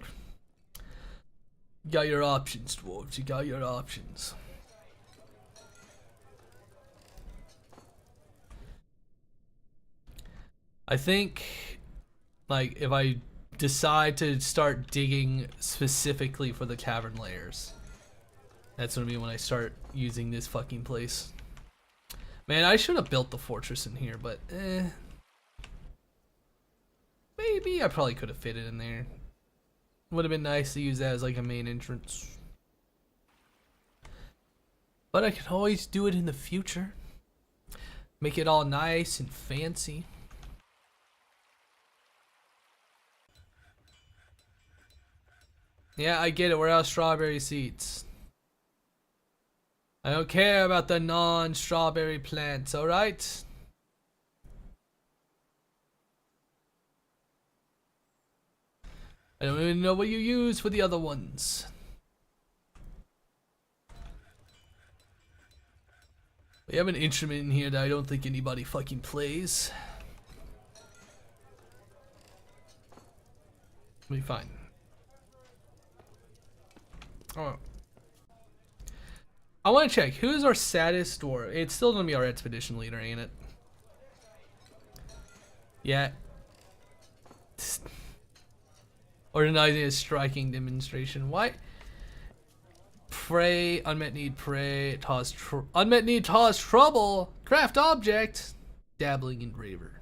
You got your options, dwarves. You got your options. I think, like, if I decide to start digging specifically for the cavern layers, that's gonna be when I start using this fucking place. Man, I should have built the fortress in here, but maybe I probably could have fit it in there. Would have been nice to use that as like a main entrance. But I can always do it in the future. Make it all nice and fancy. Yeah, I get it. We're out of strawberry seeds. I don't care about the non-strawberry plants, alright? I don't even know what you use for the other ones. We have an instrument in here that I don't think anybody fucking plays. We'll be fine. Oh. I want to check, who is our saddest dwarf? It's still gonna be our expedition leader, ain't it? Yeah. Organizing a striking demonstration. Why? Pray, unmet need, pray, unmet need, cause trouble, craft object, dabbling engraver.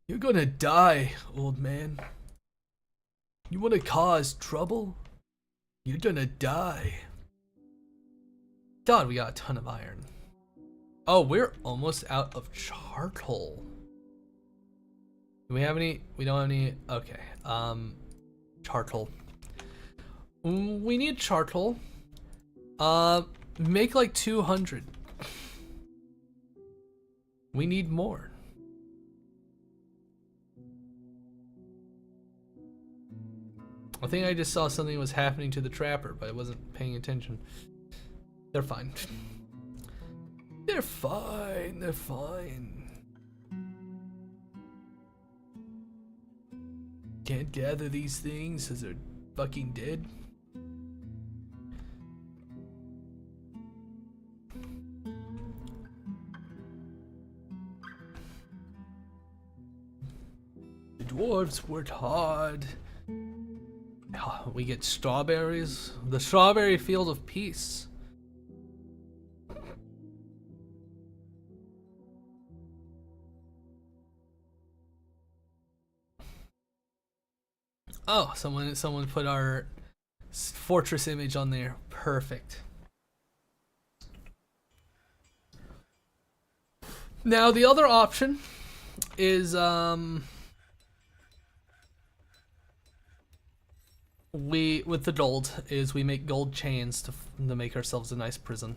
You're gonna die, old man. You wanna cause trouble? You're gonna die. God, we got a ton of iron. Oh, we're almost out of charcoal. Do we have any? We don't have any. Okay. Charcoal. We need charcoal. Make like 200. We need more. I think I just saw something was happening to the trapper, but I wasn't paying attention. They're fine. They're fine. They're fine. Can't gather these things because they're fucking dead. The dwarves worked hard. We get strawberries. The strawberry field of peace. Oh, someone put our fortress image on there. Perfect. Now the other option is We, with the gold, is we make gold chains to make ourselves a nice prison.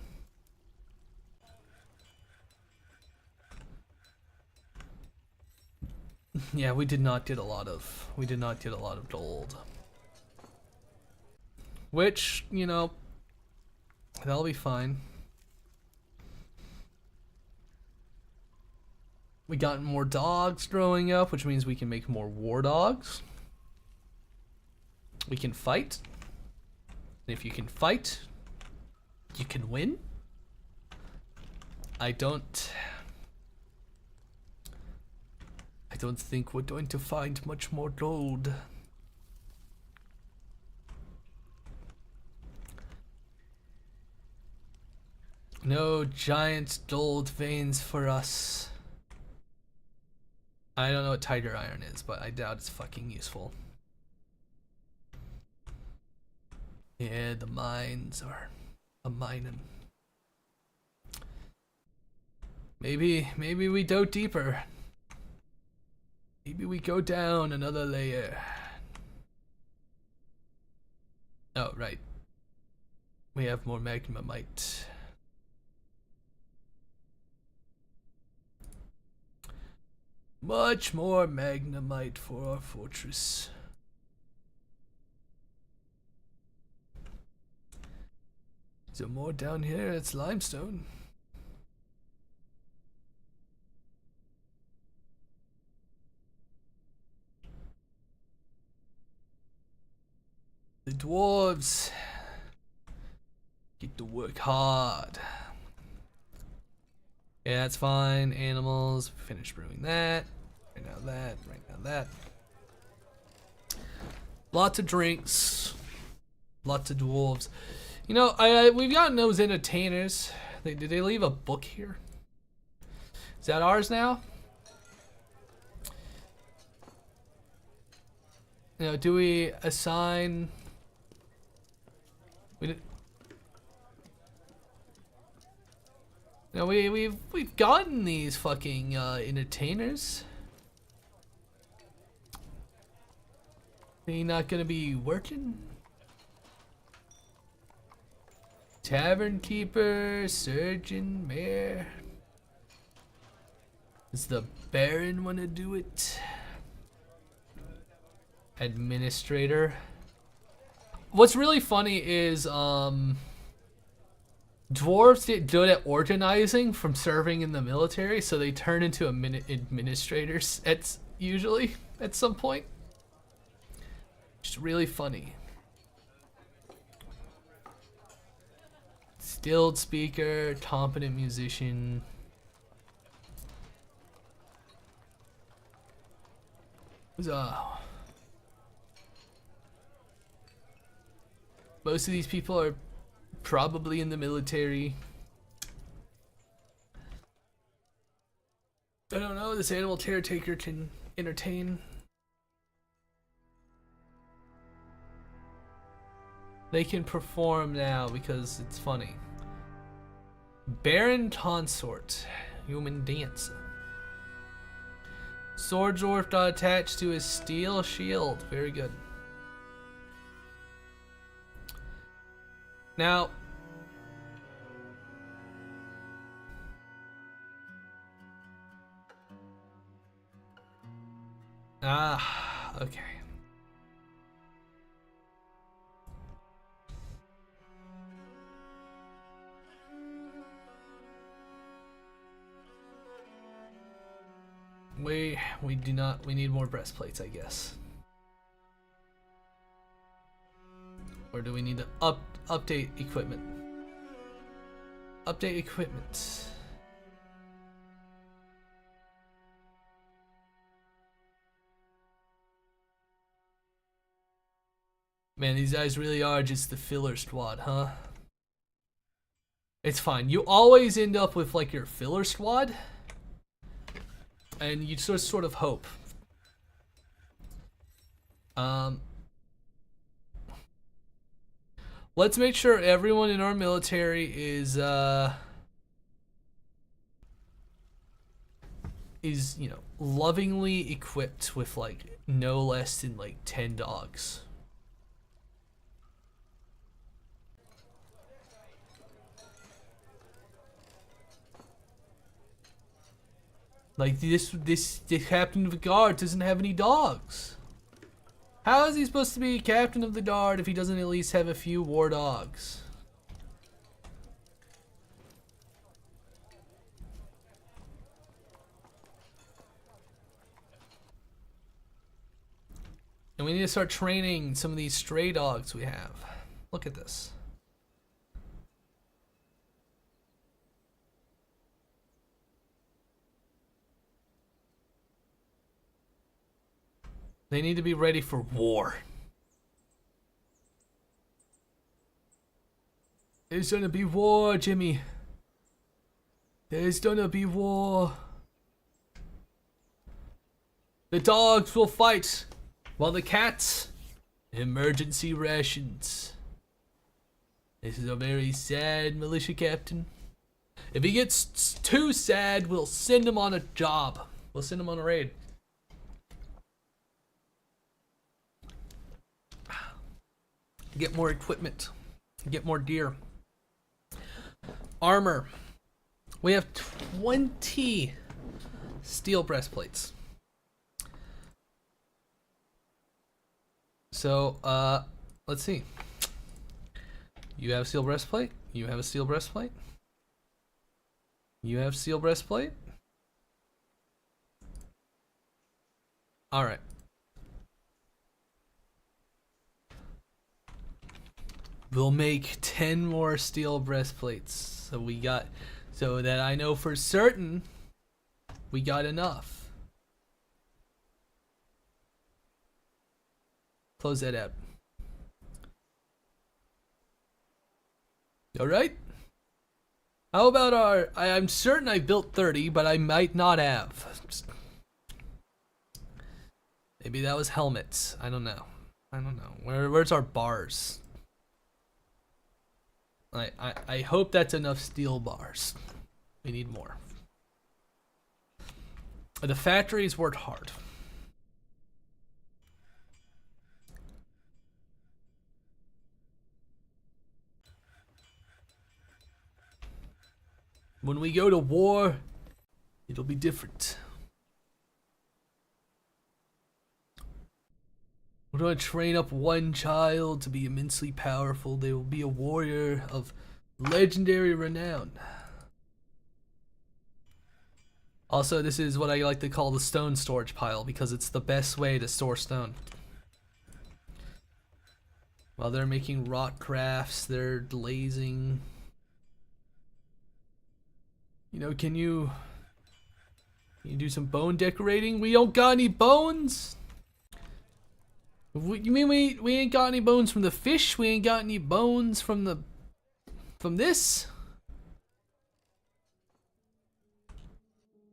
Yeah, we did not get a lot of gold. Which, you know, that'll be fine. We got more dogs growing up, which means we can make more war dogs. We can fight. And if you can fight, you can win. I don't think we're going to find much more gold. No giant gold veins for us. I don't know what tiger iron is, but I doubt it's fucking useful. Yeah, the mines are a mining. Maybe we go deeper. Maybe we go down another layer. Oh, right. We have more magmamite. Much more magmamite for our fortress. Is there more down here? It's limestone. The dwarves get to work hard. Yeah, that's fine. Animals, finish brewing that. Right now that, right now that. Lots of drinks. Lots of dwarves. You know, we've gotten those entertainers. Did they leave a book here? Is that ours now? You know, do we assign? We did. You know, we've gotten these fucking entertainers. They not gonna be working? Tavern keeper, surgeon, mayor. Does the baron want to do it? Administrator. What's really funny is dwarves get good at organizing from serving in the military, so they turn into administrators usually at some point. It's really funny. Skilled speaker, competent musician. Most of these people are probably in the military. I don't know, this animal caretaker can entertain. They can perform now because it's funny. Baron consort, human dancer. Sword dwarf got attached to his steel shield. Very good. Now, okay. We do not, we need more breastplates, I guess. Or do we need to update equipment? Update equipment. Man, these guys really are just the filler squad, huh? It's fine. You always end up with like your filler squad. And you just sort of hope. Let's make sure everyone in our military is you know, lovingly equipped with like no less than like 10 dogs. Like the captain of the guard doesn't have any dogs. How is he supposed to be captain of the guard if he doesn't at least have a few war dogs? And we need to start training some of these stray dogs we have. Look at this. They need to be ready for war. There's gonna be war, Jimmy. There's gonna be war. The dogs will fight, while the cats, emergency rations. This is a very sad militia captain. If he gets too sad, we'll send him on a job. We'll send him on a raid. Get more equipment. Get more gear. Armor. We have 20 steel breastplates. So, let's see. You have steel breastplate. You have a steel breastplate. You have steel breastplate. Alright. We'll make 10 more steel breastplates. So that I know for certain we got enough. Close that out. Alright. How about I'm certain I built 30, but I might not have. Maybe that was helmets. I don't know. Where's our bars? I hope that's enough steel bars. We need more. The factories worked hard. When we go to war, it'll be different. We're going to train up one child to be immensely powerful. They will be a warrior of legendary renown. Also, this is what I like to call the stone storage pile because it's the best way to store stone. While they're making rock crafts, they're glazing. You know, can you do some bone decorating? We don't got any bones? You mean we ain't got any bones from the fish? We ain't got any bones from this?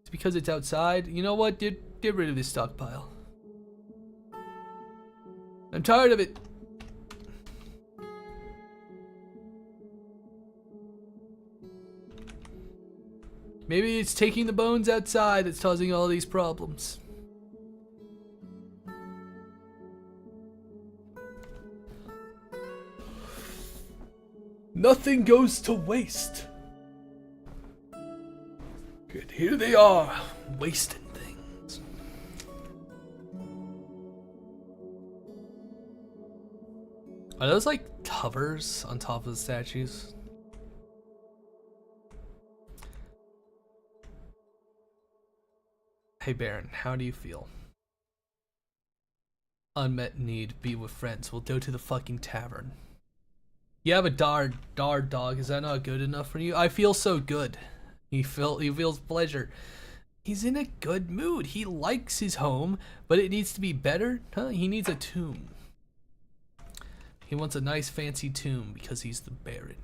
It's because it's outside. You know what? Get rid of this stockpile. I'm tired of it. Maybe it's taking the bones outside that's causing all these problems. Nothing goes to waste. Good, here they are, wasting things. Are those like covers on top of the statues? Hey Baron, how do you feel? Unmet need, be with friends. We'll go to the fucking tavern. You have a dard dog. Is that not good enough for you? I feel so good. He feels pleasure. He's in a good mood. He likes his home, but it needs to be better. Huh? He needs a tomb. He wants a nice fancy tomb because he's the Baron.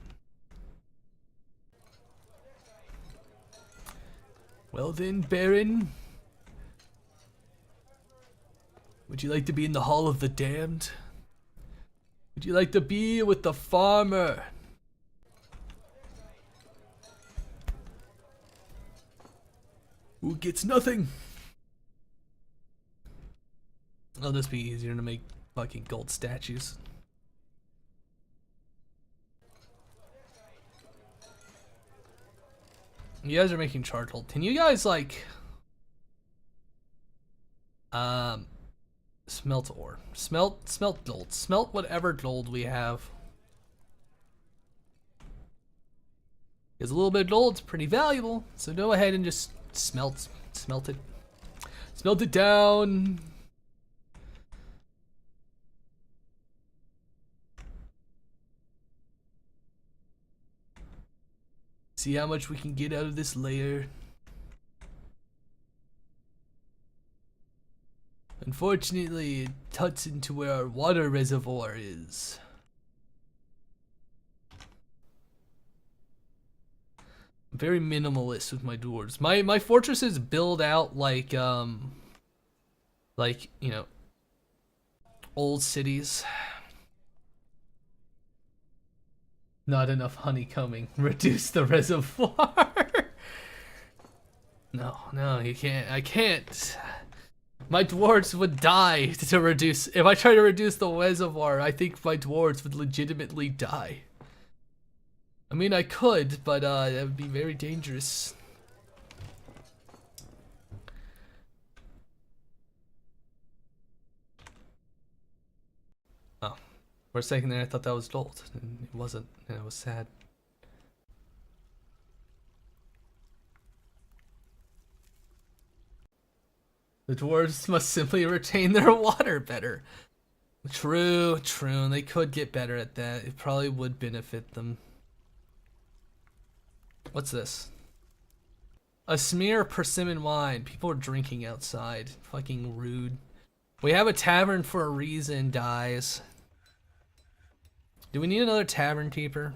Well then, Baron. Would you like to be in the Hall of the Damned? Would you like to be with the farmer? Who gets nothing? It'll just be easier to make fucking gold statues. You guys are making charcoal. Can you guys like Um, smelt ore. Smelt gold. Smelt whatever gold we have. Because a little bit of gold's pretty valuable, so go ahead and just smelt it. Smelt it down. See how much we can get out of this layer. Unfortunately, it tucks into where our water reservoir is. I'm very minimalist with my dwarves. My fortresses build out like you know, old cities. Not enough honeycombing. Reduce the reservoir. No, you can't. I can't. My dwarves would die to reduce. If I try to reduce the reservoir, I think my dwarves would legitimately die. I mean, I could, but that would be very dangerous. Oh, for a second there, I thought that was gold. It wasn't, and it was sad. The dwarves must simply retain their water better. True, and they could get better at that. It probably would benefit them. What's this? A smear of persimmon wine. People are drinking outside. Fucking rude. We have a tavern for a reason, guys. Do we need another tavern keeper?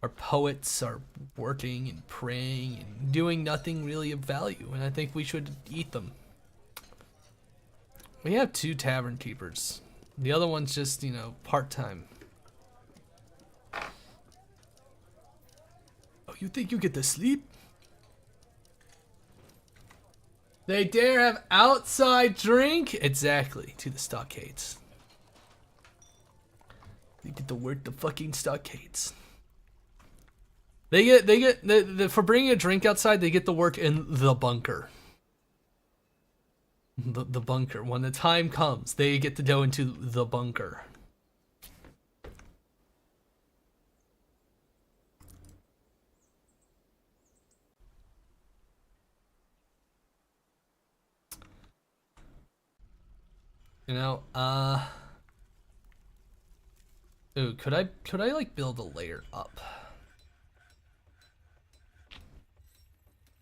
Our poets are working and praying and doing nothing really of value, and I think we should eat them. We have 2 tavern keepers. The other one's just, you know, part-time. Oh, you think you get to sleep? They dare have outside drink? Exactly, to the stockades. They get to work the fucking stockades. They get for bringing a drink outside, they get to work in the bunker. The bunker. When the time comes, they get to go into the bunker. You know, ooh, could I like build a layer up?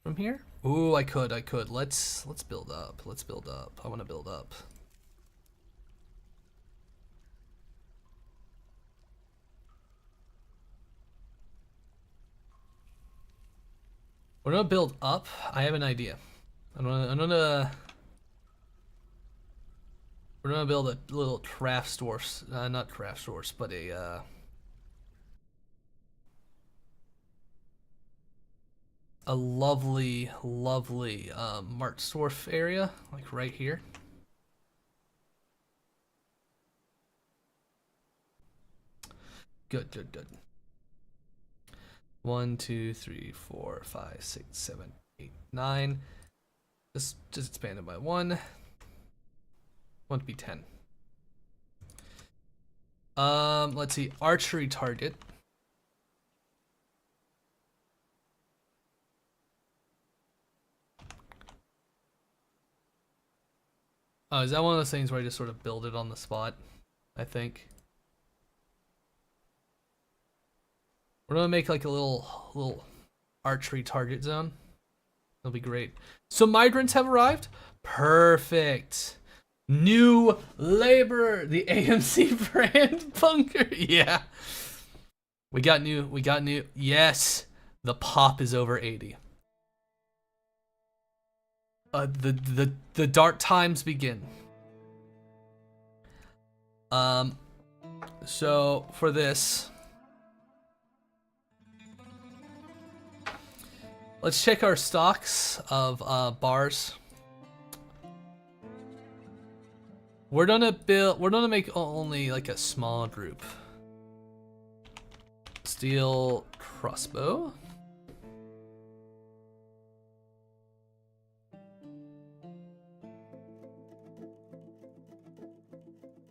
From here? Ooh, I could. Let's build up. I want to build up. We're gonna build up. I have an idea. We're gonna build a little craft stores. Not craft stores, but a lovely Mart Dwarf area, like right here. Good. 1, 2, 3, 4, 5, 6, 7, 8, 9. Just expanded by 1. Want to be 10. Let's see. Archery target. Oh, is that one of those things where I just sort of build it on the spot? I think. We're gonna make like a little archery target zone. That'll be great. So migrants have arrived? Perfect. New laborer, the AMC brand bunker. Yeah. We got new. Yes. The pop is over 80. The dark times begin. So for this, let's check our stocks of bars. We're gonna make only like a small group. Steel crossbow.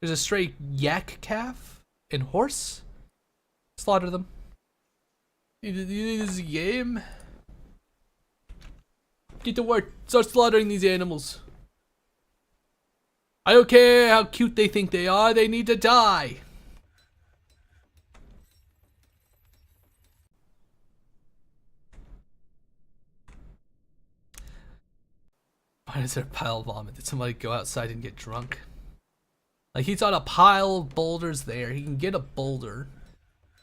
There's a stray yak calf and horse. Slaughter them. You think this is a game? Get to work. Start slaughtering these animals. I don't care how cute they think they are. They need to die. Why is there a pile of vomit? Did somebody go outside and get drunk? Like, he's on a pile of boulders there. He can get a boulder.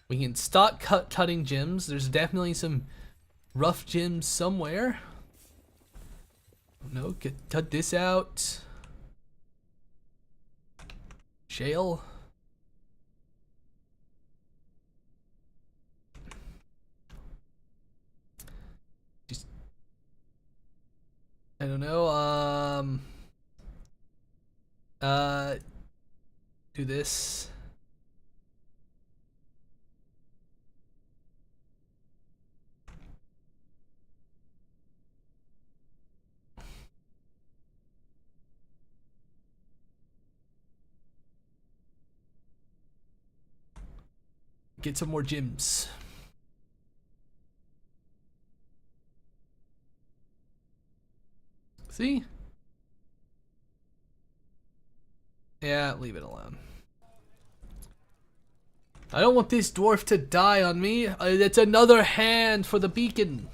We can stop cutting gems. There's definitely some rough gems somewhere. No, cut this out. Shale. Just, I don't know. Do this. Get some more gems. See? Yeah, leave it alone. I don't want this dwarf to die on me. That's another hand for the beacon.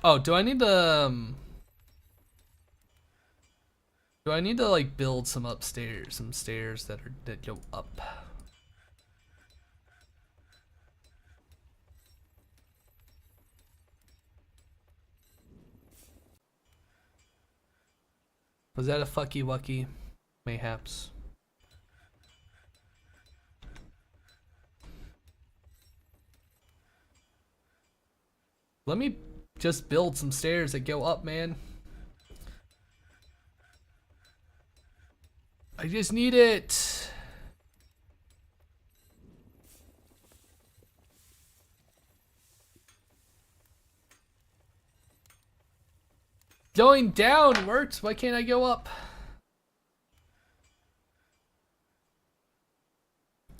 Oh, do I need to like build some upstairs, some stairs that go up? Was that a fucky wucky? Mayhaps. Let me just build some stairs that go up, man. I just need it. Going down works. Why can't I go up?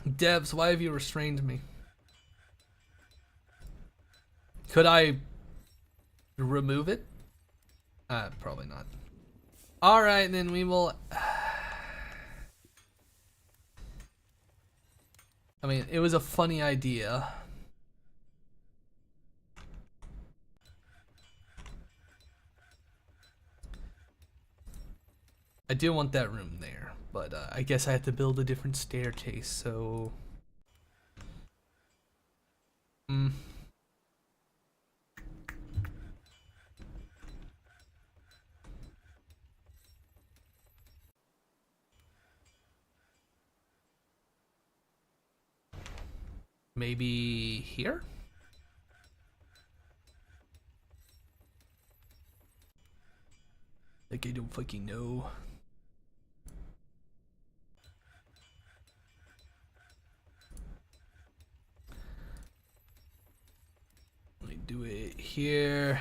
Devs, why have you restrained me? Could I remove it? Probably not. Alright, then we will... I mean, it was a funny idea. I do want that room there, but I guess I have to build a different staircase, so... Maybe here? Like, I don't fucking know. Let me do it here.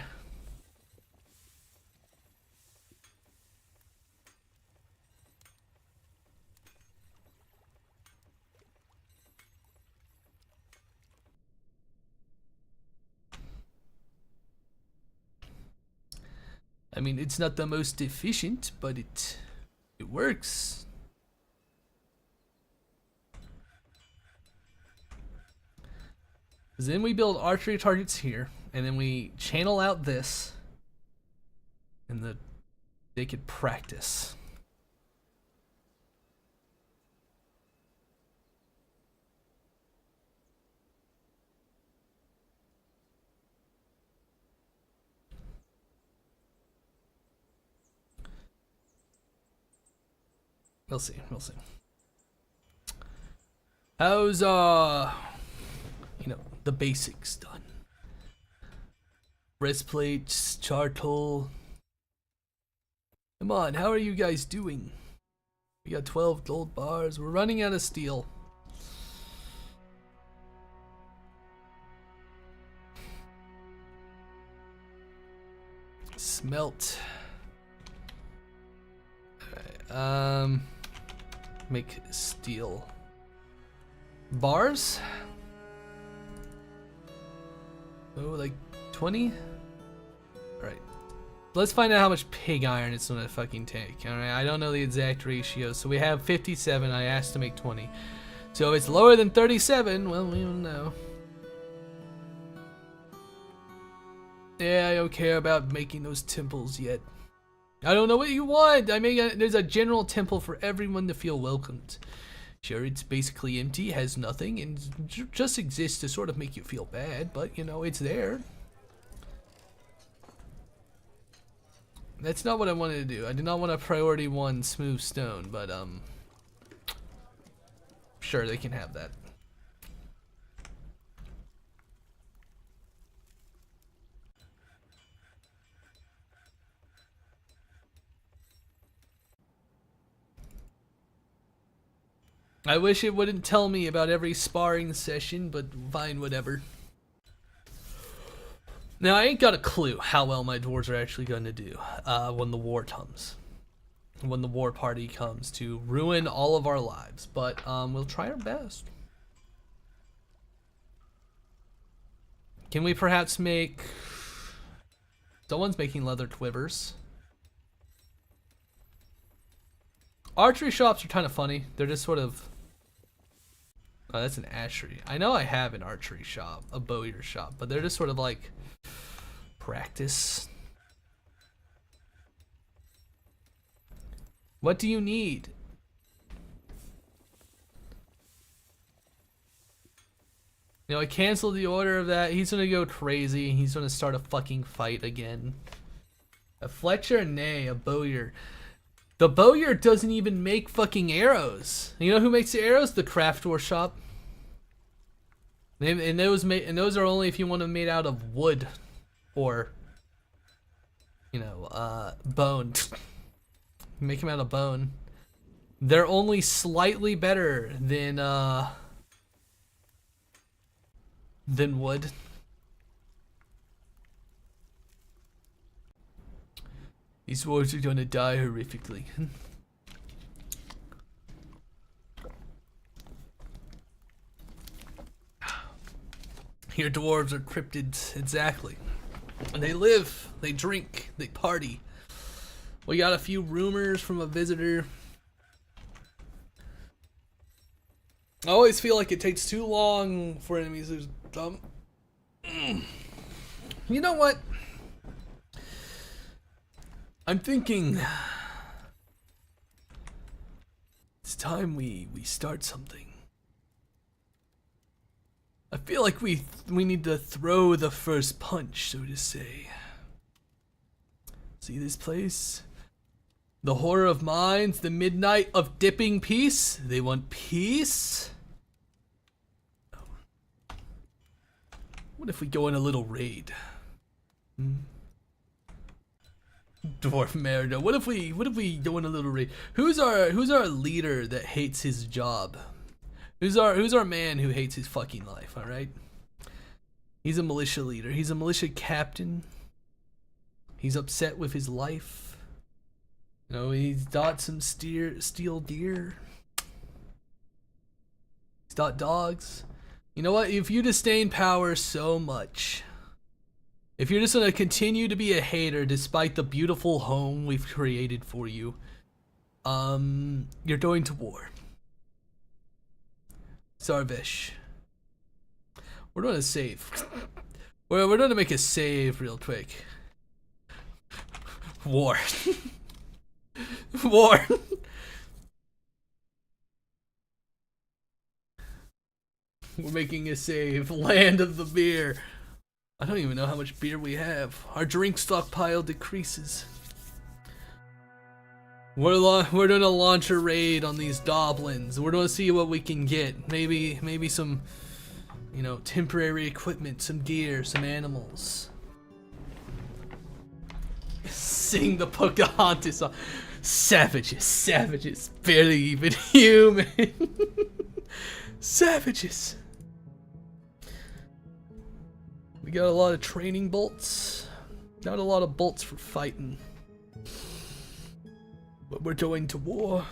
I mean, it's not the most efficient, but it works. Then we build archery targets here, and then we channel out this, and they could practice. We'll see. We'll see. How's you know, the basics done? Breastplates, charcoal. Come on, how are you guys doing? We got 12 gold bars. We're running out of steel. Smelt. Alright, make steel. Bars? Oh, like 20? Alright. Let's find out how much pig iron it's gonna fucking take. Alright, I don't know the exact ratio. So we have 57, I asked to make 20. So if it's lower than 37, well, we don't know. Yeah, I don't care about making those temples yet. I don't know what you want. There's a general temple for everyone to feel welcomed. Sure, it's basically empty, has nothing, and just exists to sort of make you feel bad, but you know, it's there. That's not what I wanted to do. I did not want a priority 1 smooth stone, but sure, they can have that. I wish it wouldn't tell me about every sparring session, but fine, whatever. Now, I ain't got a clue how well my dwarves are actually going to do when the war comes. When the war party comes to ruin all of our lives. But we'll try our best. Can we perhaps make... Someone's making leather quivers. Archery shops are kind of funny. They're just sort of... Oh, that's an ashery. I know I have an archery shop, a bowyer shop, but they're just sort of like practice. What do you need? You know, I canceled the order of that. He's gonna go crazy. He's gonna start a fucking fight again. A Fletcher? Nay, a bowyer. The bowyer doesn't even make fucking arrows. You know who makes the arrows? The craft workshop. And those are only if you want them made out of wood or, you know, bone. Make them out of bone. They're only slightly better than wood. These dwarves are gonna die horrifically. Your dwarves are cryptids, exactly. They live, they drink, they party. We got a few rumors from a visitor. I always feel like it takes too long for enemies to dump. You know what? I'm thinking it's time we start something. I feel like we need to throw the first punch, so to say. See this place? The horror of mines, the midnight of dipping peace. They want peace? What if we go on a little raid? Dwarf Merida. What if we go on a little raid? Who's our leader that hates his job? Who's our man who hates his fucking life, alright? He's a militia leader. He's a militia captain. He's upset with his life. You know, he's got some steel deer. He's got dogs. You know what? If you disdain power so much, if you're just gonna continue to be a hater despite the beautiful home we've created for you, you're going to war. Sarvesh. We're gonna save. We're gonna make a save real quick. War. War. We're making a save. Land of the beer. I don't even know how much beer we have. Our drink stockpile decreases. We're gonna launch a raid on these goblins. We're gonna see what we can get. Maybe some, you know, temporary equipment, some gear, some animals. Sing the Pocahontas song. Savages, savages, barely even human. Savages. We got a lot of training bolts. Not a lot of bolts for fighting. But we're going to war.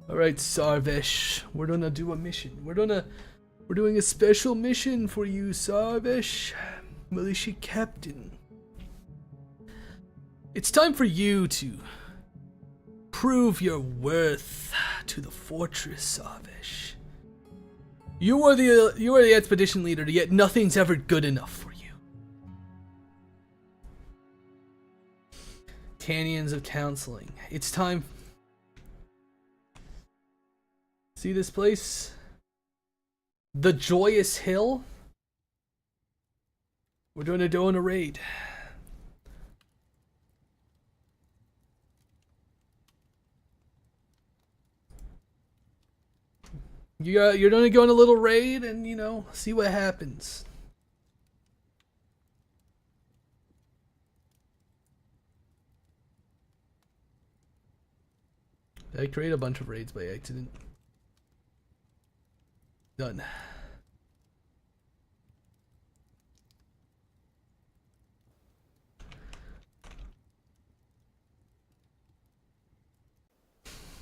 Alright, Sarvesh. We're gonna do a mission. We're doing a special mission for you, Sarvesh. Militia Captain. It's time for you to prove your worth to the fortress, Sarvesh. You are the expedition leader, yet nothing's ever good enough for you. Canyons of Counseling. It's time. See this place? The Joyous Hill? We're going to go on a raid. You're going to go on a little raid and, you know, see what happens. Did I create a bunch of raids by accident? Done.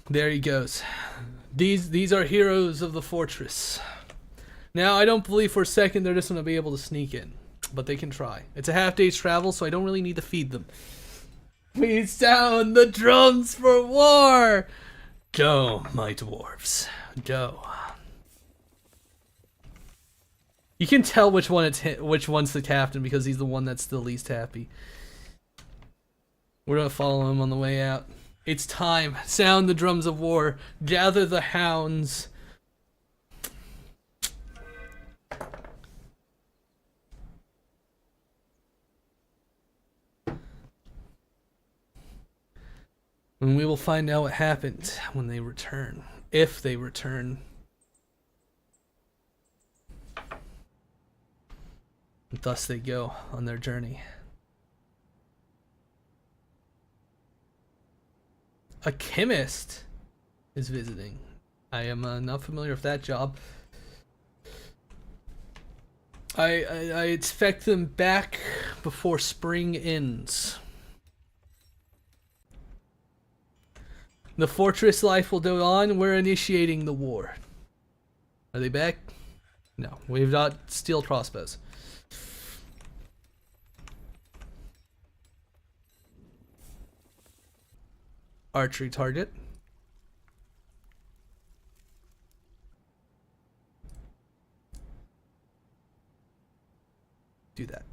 There he goes. These are heroes of the fortress. Now, I don't believe for a second they're just going to be able to sneak in, but they can try. It's a half day's travel, so I don't really need to feed them. We sound the drums for war! Go, my dwarves. Go. You can tell which one's the captain because he's the one that's the least happy. We're gonna follow him on the way out. It's time. Sound the drums of war. Gather the hounds. And we will find out what happened when they return. If they return. And thus they go on their journey. A chemist is visiting. I am not familiar with that job. I expect them back before spring ends. The fortress life will go on. We're initiating the war. Are they back? No, we've got steel crossbows. Archery target. Do that.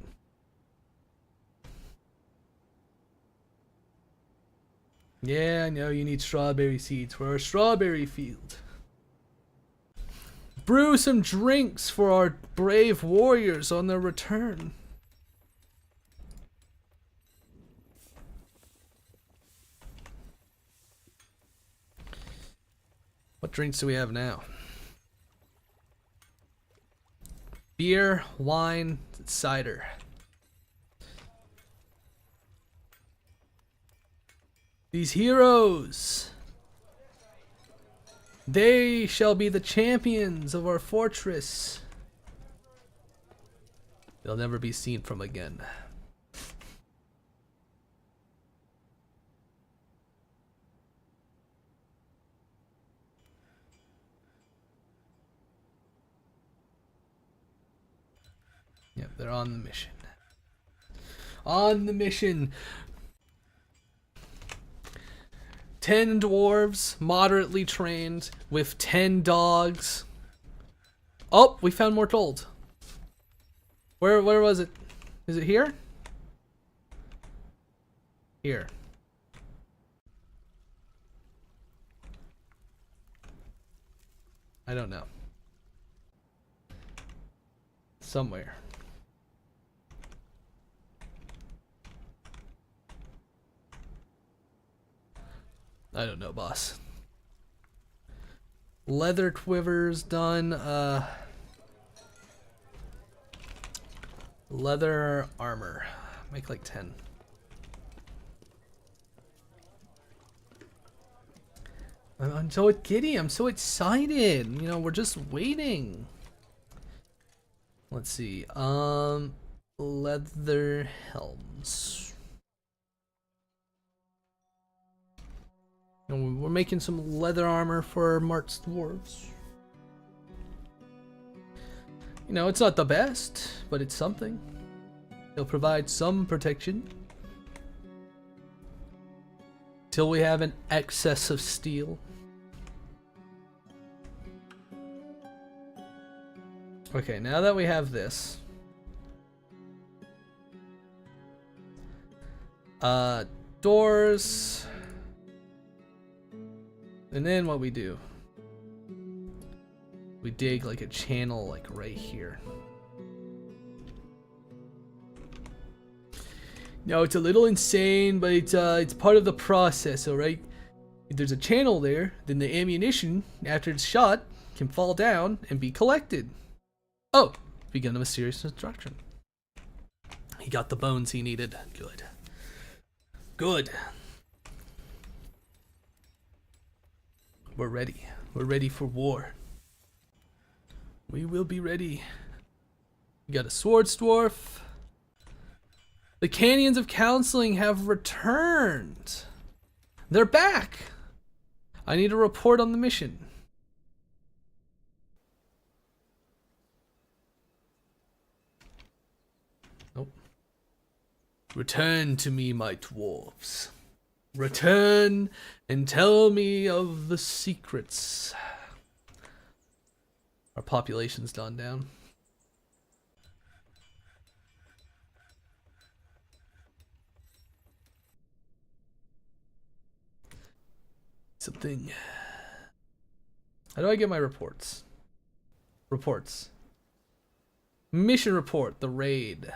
Yeah, I know you need strawberry seeds for our strawberry field. Brew some drinks for our brave warriors on their return. What drinks do we have now? Beer, wine, cider. These heroes, they shall be the champions of our fortress. They'll never be seen from again. Yep, they're on the mission. On the mission. 10 dwarves, moderately trained, with 10 dogs. Oh, we found more gold. Where was it? Is it here? Here. I don't know. Somewhere. I don't know, boss. Leather quivers done. Leather armor. Make like 10. I'm so giddy. I'm so excited. You know, we're just waiting. Let's see. Leather helms. And we're making some leather armor for our Mark's dwarves. You know, it's not the best, but it's something. It'll provide some protection. Till we have an excess of steel. Okay, now that we have this. Doors. And then what we do. We dig like a channel like right here. No, it's a little insane, but it's part of the process, alright? If there's a channel there, then the ammunition, after it's shot, can fall down and be collected. Oh, begun a mysterious destruction. He got the bones he needed. Good. Good. We're ready. We're ready for war. We will be ready. We got a swords dwarf. The Canyons of Counseling have returned. They're back. I need a report on the mission. Nope. Return to me, my dwarves. Return and tell me of the secrets. Our population's gone down. Something. How do I get my reports? Reports. Mission report, the raid.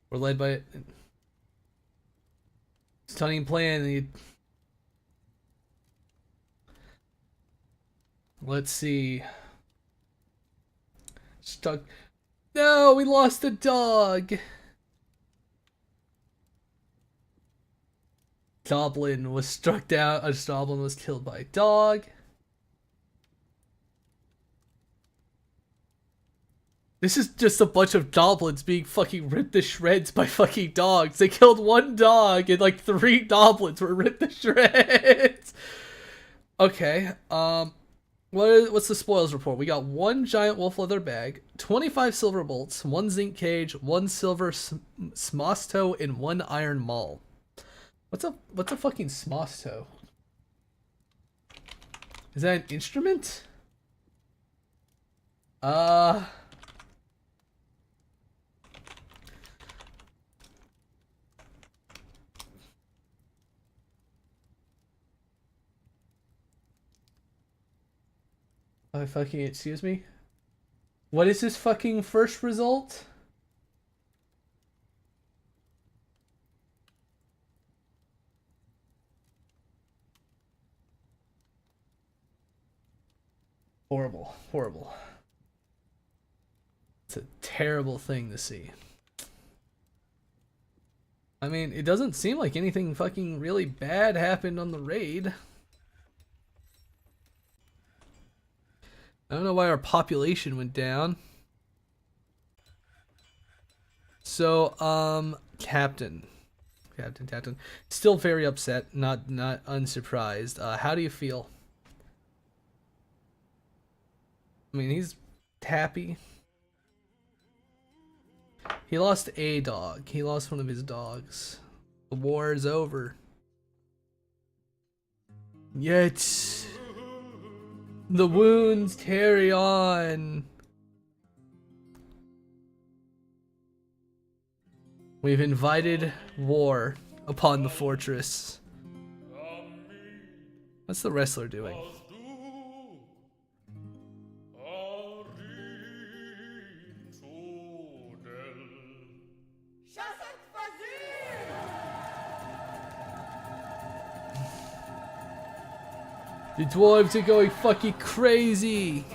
We're led by stunning plan. Let's see. Stuck. No, we lost a dog. Goblin was struck down. A goblin was killed by a dog. This is just a bunch of goblins being fucking ripped to shreds by fucking dogs. They killed one dog and like 3 goblins were ripped to shreds. Okay, what's the spoils report? We got 1 giant wolf leather bag, 25 silver bolts, 1 zinc cage, 1 silver smosto, and 1 iron maul. What's a fucking smosto? Is that an instrument? Oh, fucking, excuse me? What is this fucking first result? Horrible, horrible. It's a terrible thing to see. I mean, it doesn't seem like anything fucking really bad happened on the raid. I don't know why our population went down. So, Captain. Still very upset, not unsurprised. How do you feel? I mean, he's happy. He lost a dog. He lost one of his dogs. The war is over. Yet the wounds carry on. We've invited war upon the fortress. What's the wrestler doing? The dwarves are going fucking crazy.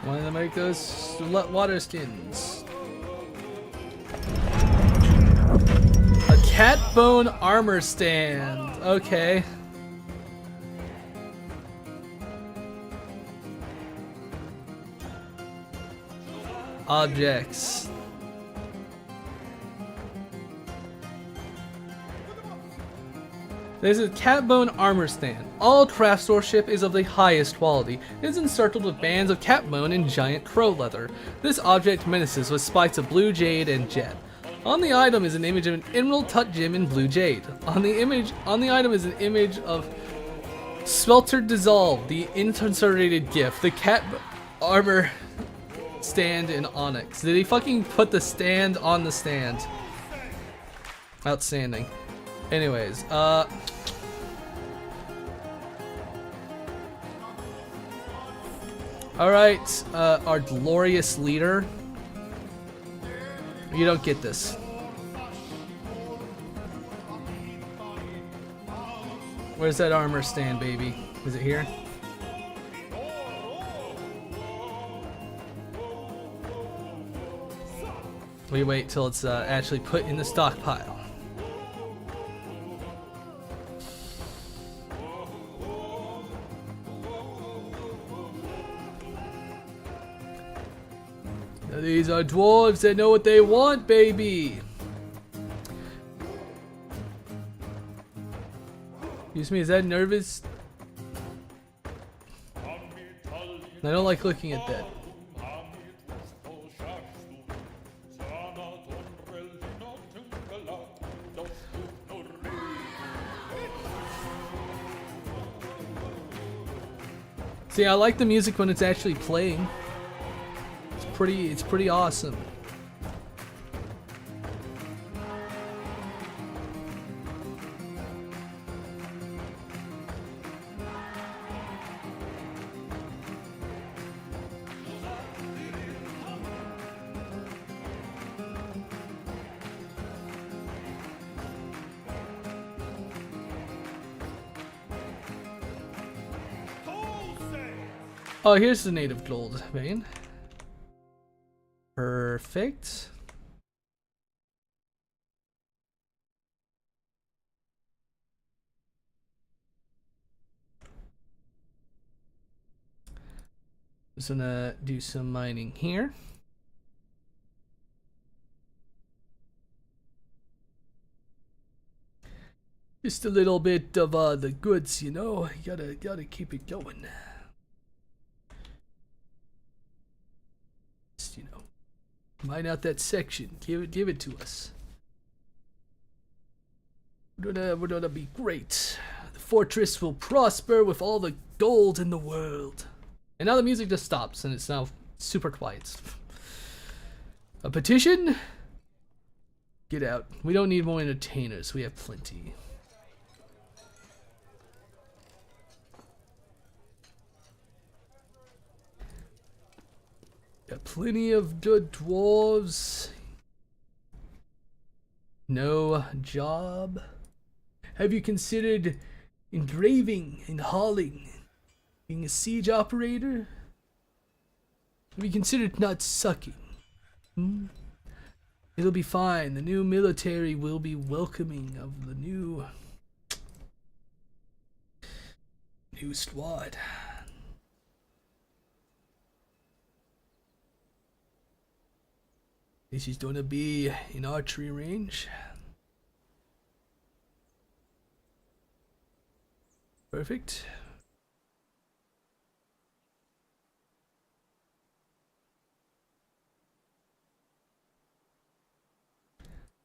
Want to make those water skins. A cat bone armor stand. Okay. Objects. There's a cat bone armor stand. All craft store ship is of the highest quality. It is encircled with bands of cat bone and giant crow leather. This object menaces with spikes of blue jade and jet. On the item is an image of an emerald tut gem in blue jade. On the item is an image of Swelter Dissolve, the inserted gift, the cat armor stand in onyx. Did he fucking put the stand on the stand? Outstanding. Anyways, alright, our glorious leader. You don't get this. Where's that armor stand, baby? Is it here? We wait till it's actually put in the stockpile. Now these are dwarves that know what they want, baby. Excuse me, is that nervous? I don't like looking at that. See, I like the music when it's actually playing. It's pretty awesome. Oh, here's the native gold vein. Perfect. Just gonna do some mining here. Just a little bit of the goods, you know. You gotta keep it going. Just, you know, mine out that section. Give it to us. We're gonna be great. The fortress will prosper with all the gold in the world. And now the music just stops and it's now super quiet. A petition? Get out. We don't need more entertainers. We have plenty. Got plenty of good dwarves. No job. Have you considered engraving and hauling? Being a siege operator? Have you considered not sucking? It'll be fine. The new military will be welcoming of the new squad. This is gonna be in archery range. Perfect.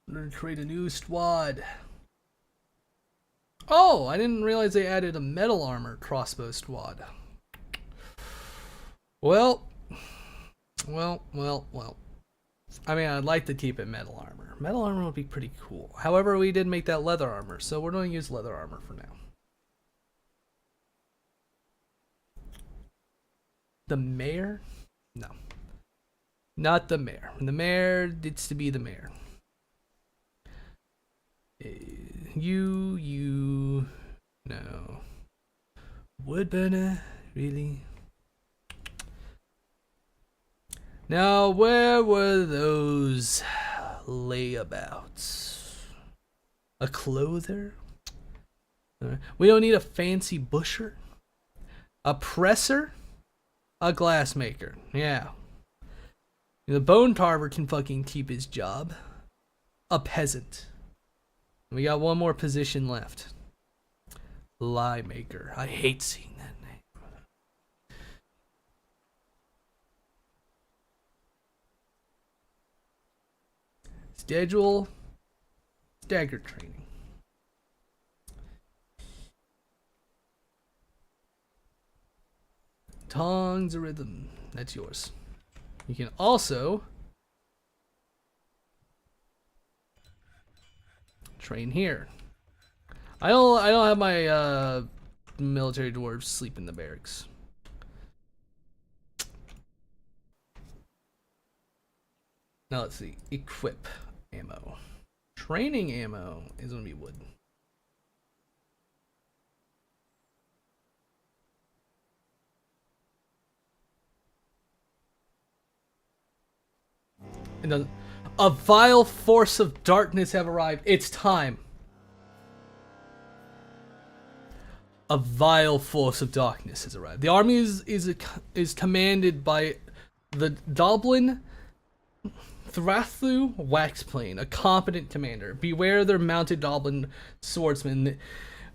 I'm gonna create a new squad. Oh, I didn't realize they added a metal armor crossbow squad. Well. I mean, I'd like to keep it metal armor. Metal armor would be pretty cool. However, we did make that leather armor, so we're going to use leather armor for now. The mayor? No. Not the mayor. The mayor needs to be the mayor. You, no. Woodburner, really? Now, where were those layabouts? A clother? We don't need a fancy busher. A presser? A glassmaker. Yeah. The bone carver can fucking keep his job. A peasant. We got one more position left. Lie maker. I hate seeing that name. Schedule stagger training. Tongs of rhythm. That's yours. You can also train here. I don't have my military dwarves sleep in the barracks. Now let's see. Equip ammo. Training ammo is gonna be wood. It doesn't. A vile force of darkness have arrived. It's time. A vile force of darkness has arrived. The army is commanded by the Doblin Thrathu Waxplane, a competent commander. Beware their mounted Doblin swordsmen,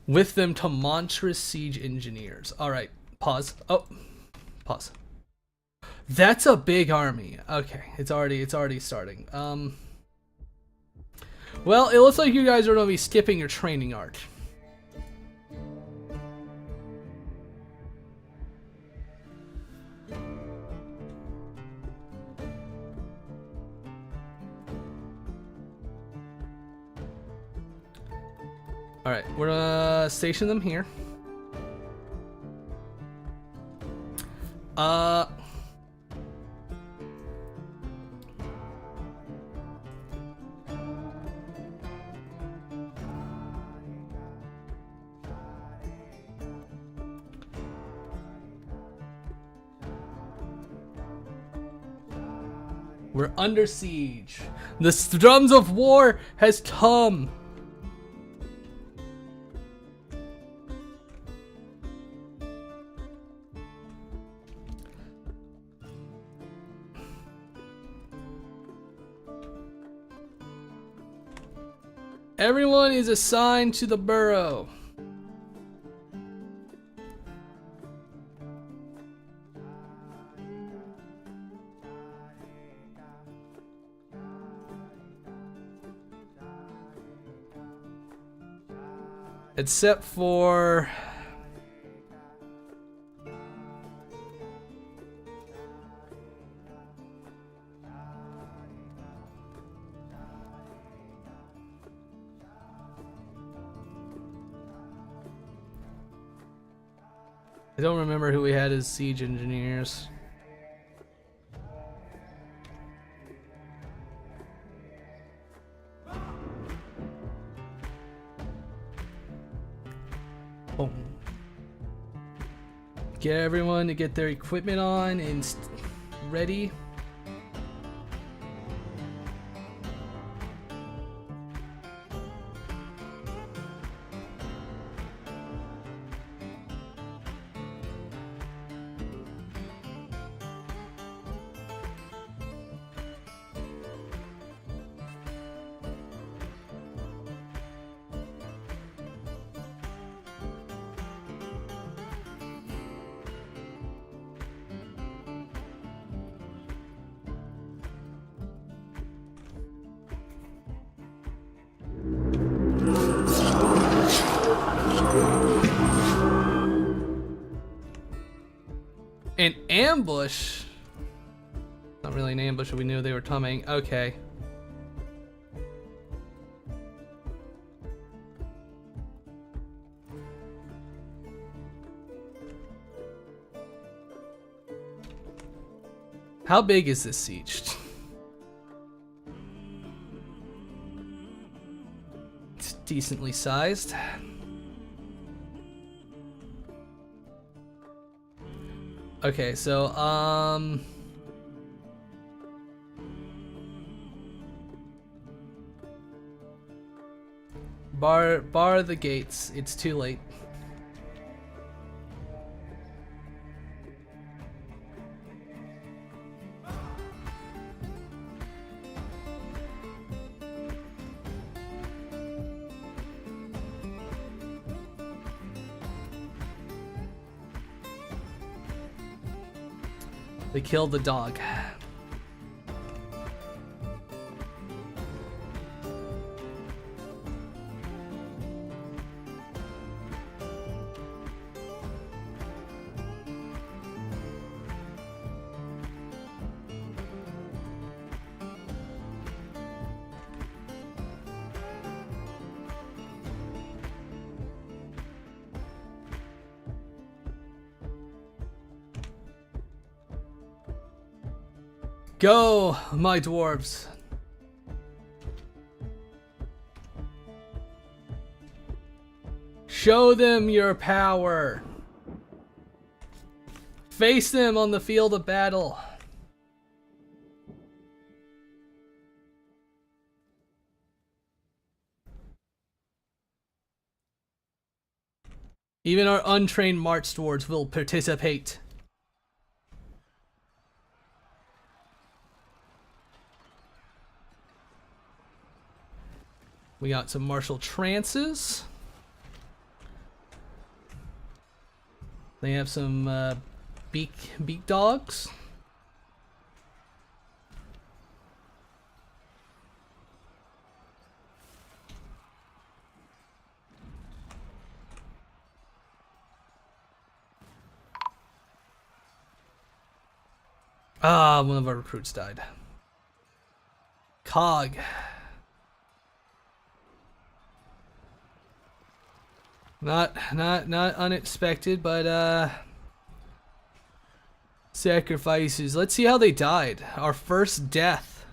with them to monstrous siege engineers. All right, pause. Oh, pause. That's a big army. Okay, it's already starting. Well, it looks like you guys are gonna be skipping your training arc. All right, we're gonna station them here. We're under siege. The drums of war has come. Everyone is assigned to the burrow. Except for I don't remember who we had as siege engineers. Boom. Get everyone to get their equipment on and ready. An ambush? Not really an ambush, but we knew they were coming. Okay. How big is this siege? It's decently sized. Okay, so Bar the gates. It's too late. They killed the dog. Go, my dwarves. Show them your power. Face them on the field of battle. Even our untrained march dwarves will participate. We got some martial trances. They have some beak dogs. Ah, one of our recruits died. Cog. Not unexpected, but sacrifices. Let's see how they died. Our first death.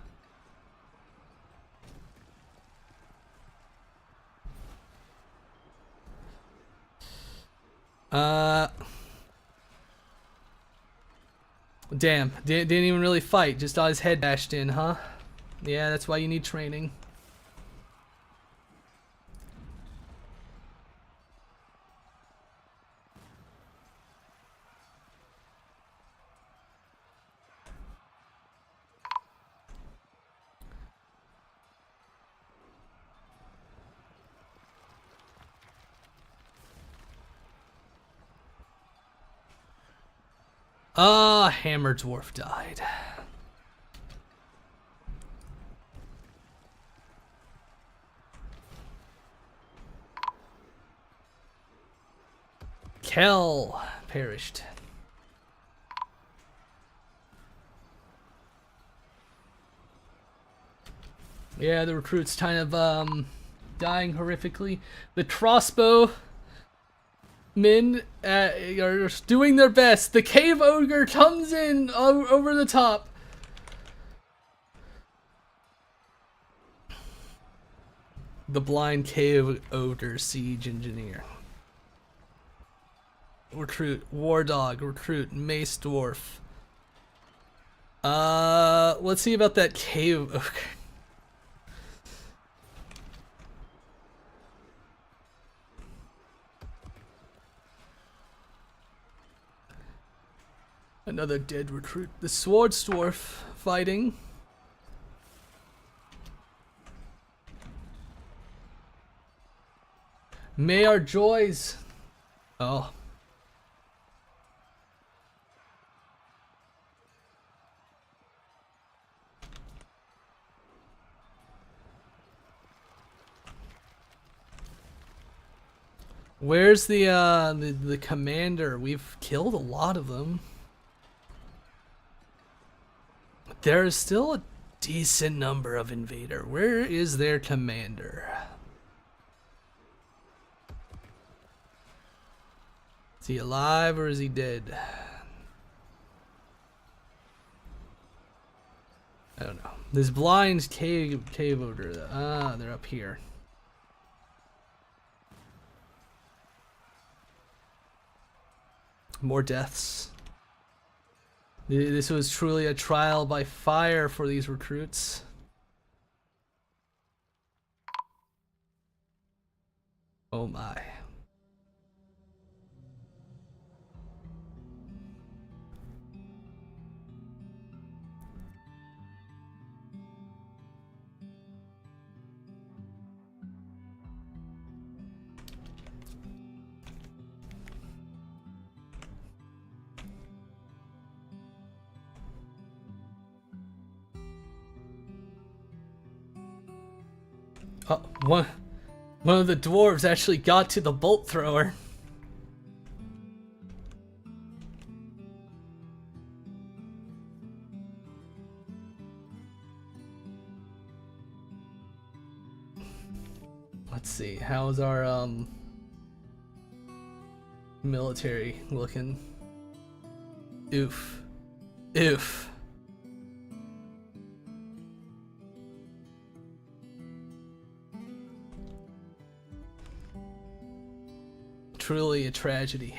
Damn, didn't even really fight, just got his head bashed in, huh? Yeah, that's why you need training. Hammer Dwarf died. Kel perished. Yeah, the recruit's kind of dying horrifically. The crossbow men are doing their best. The cave ogre comes in over the top. The blind cave ogre siege engineer. Recruit war dog. Recruit mace dwarf. Let's see about that cave ogre. Another dead recruit. The swords dwarf fighting. May our joys. Oh. Where's the commander? We've killed a lot of them. There is still a decent number of invader. Where is their commander? Is he alive or is he dead? I don't know. This blind cave ogre. Ah, they're up here. More deaths. This was truly a trial by fire for these recruits. Oh my. Oh, one of the dwarves actually got to the bolt thrower. Let's see, how's our military looking? Oof. Oof. Truly a tragedy.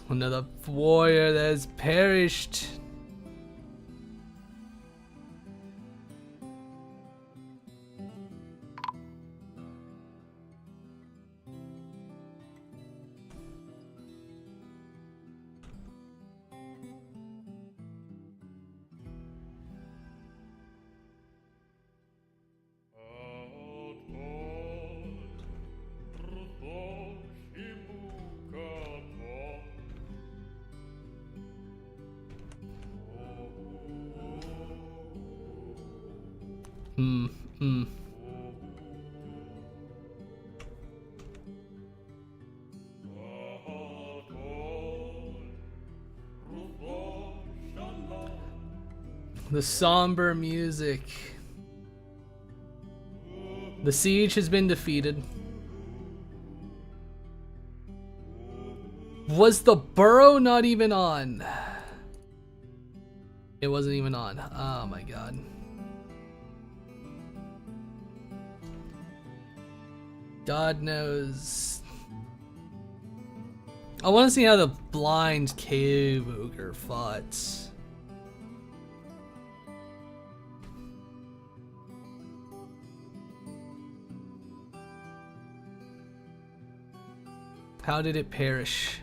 Another warrior that has perished. The somber music. The siege has been defeated. Was the burrow not even on? It wasn't even on. Oh my god. God knows. I want to see how the blind cave ogre fought. How did it perish?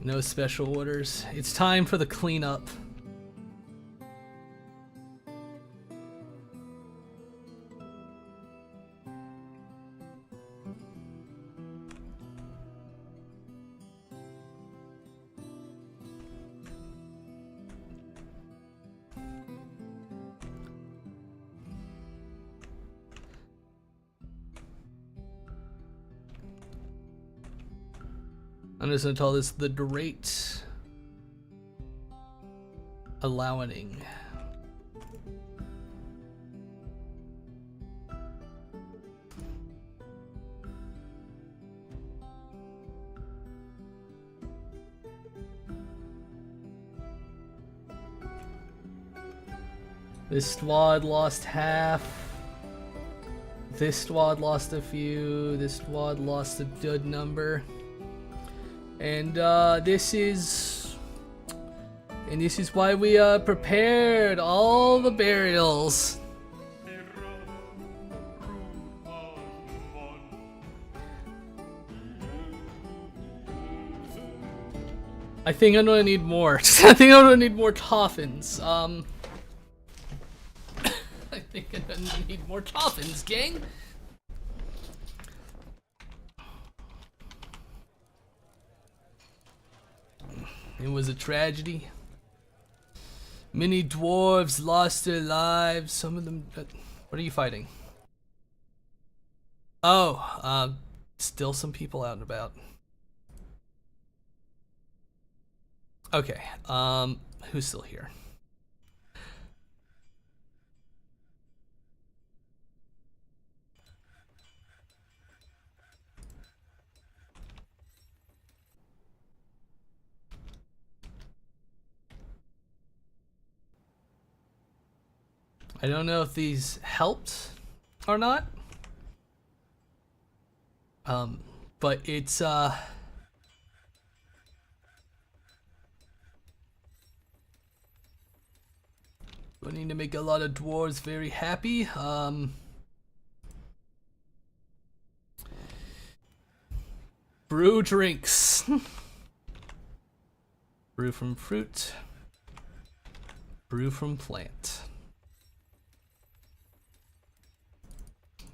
No special orders. It's time for the cleanup. I'm just gonna call this the Great Allowing. This squad lost half. This squad lost a few. This squad lost a good number. And this is why we prepared all the burials. I think I'm gonna need more. I think I'm gonna need more coffins. I think I'm gonna need more coffins, gang. It was a tragedy. Many dwarves lost their lives. Some of them. What are you fighting? Oh, still some people out and about. Okay, who's still here? I don't know if these helped or not. But it's we need to make a lot of dwarves very happy. Brew drinks. Brew from fruit. Brew from plant.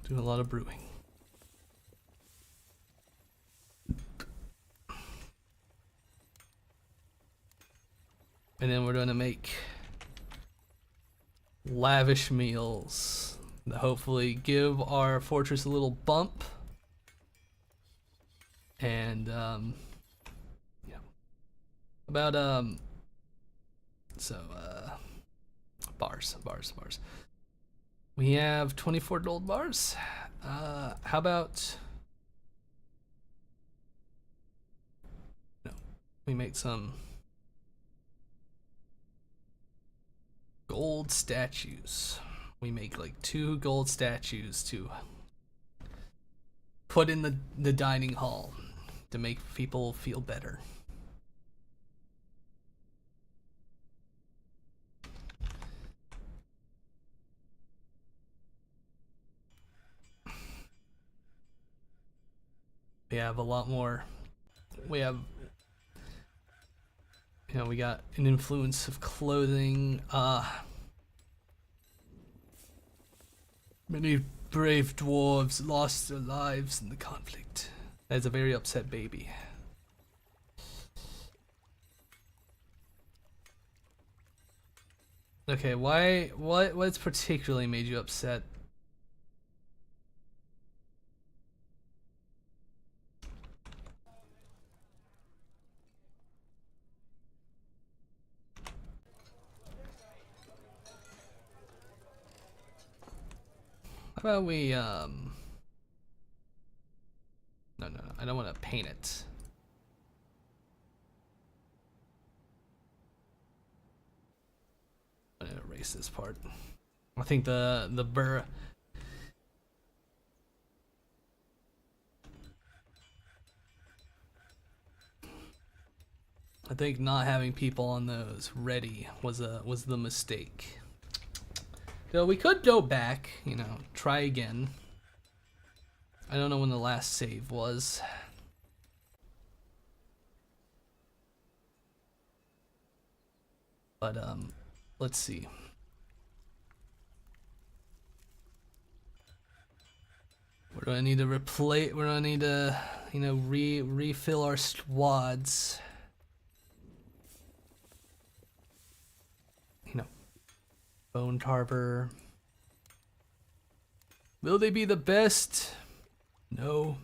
Do a lot of brewing. And then we're gonna make lavish meals that hopefully give our fortress a little bump. And yeah. About bars. We have 24 gold bars. How about no? We make some gold statues. We make like 2 gold statues to put in the dining hall to make people feel better. We have a lot more. We have, you know, we got an influence of clothing. Many brave dwarves lost their lives in the conflict. That's a very upset baby. Okay, what's particularly made you upset? How about we no, I don't want to paint it. I'm gonna erase this part. I think the burr. I think not having people on those ready was the mistake. So we could go back, you know, try again. I don't know when the last save was. But let's see. We're gonna need to replace. We're gonna need to, you know, refill our squads. You know, bone carver. Will they be the best? No,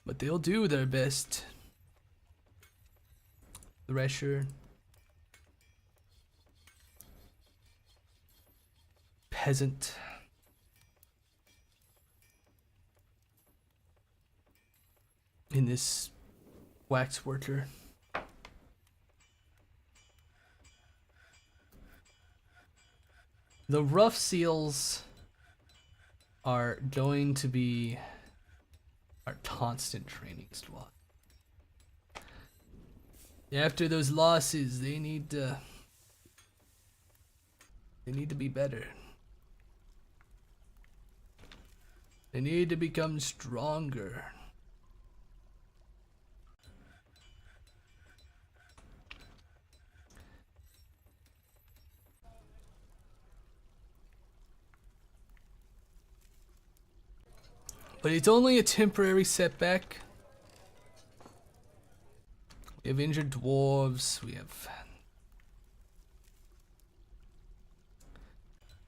but they'll do their best. Thresher. Peasant. In this wax worker. The rough seals are going to be our constant training squad. After those losses, they need to be better. They need to become stronger. But it's only a temporary setback. We have injured dwarves, we have...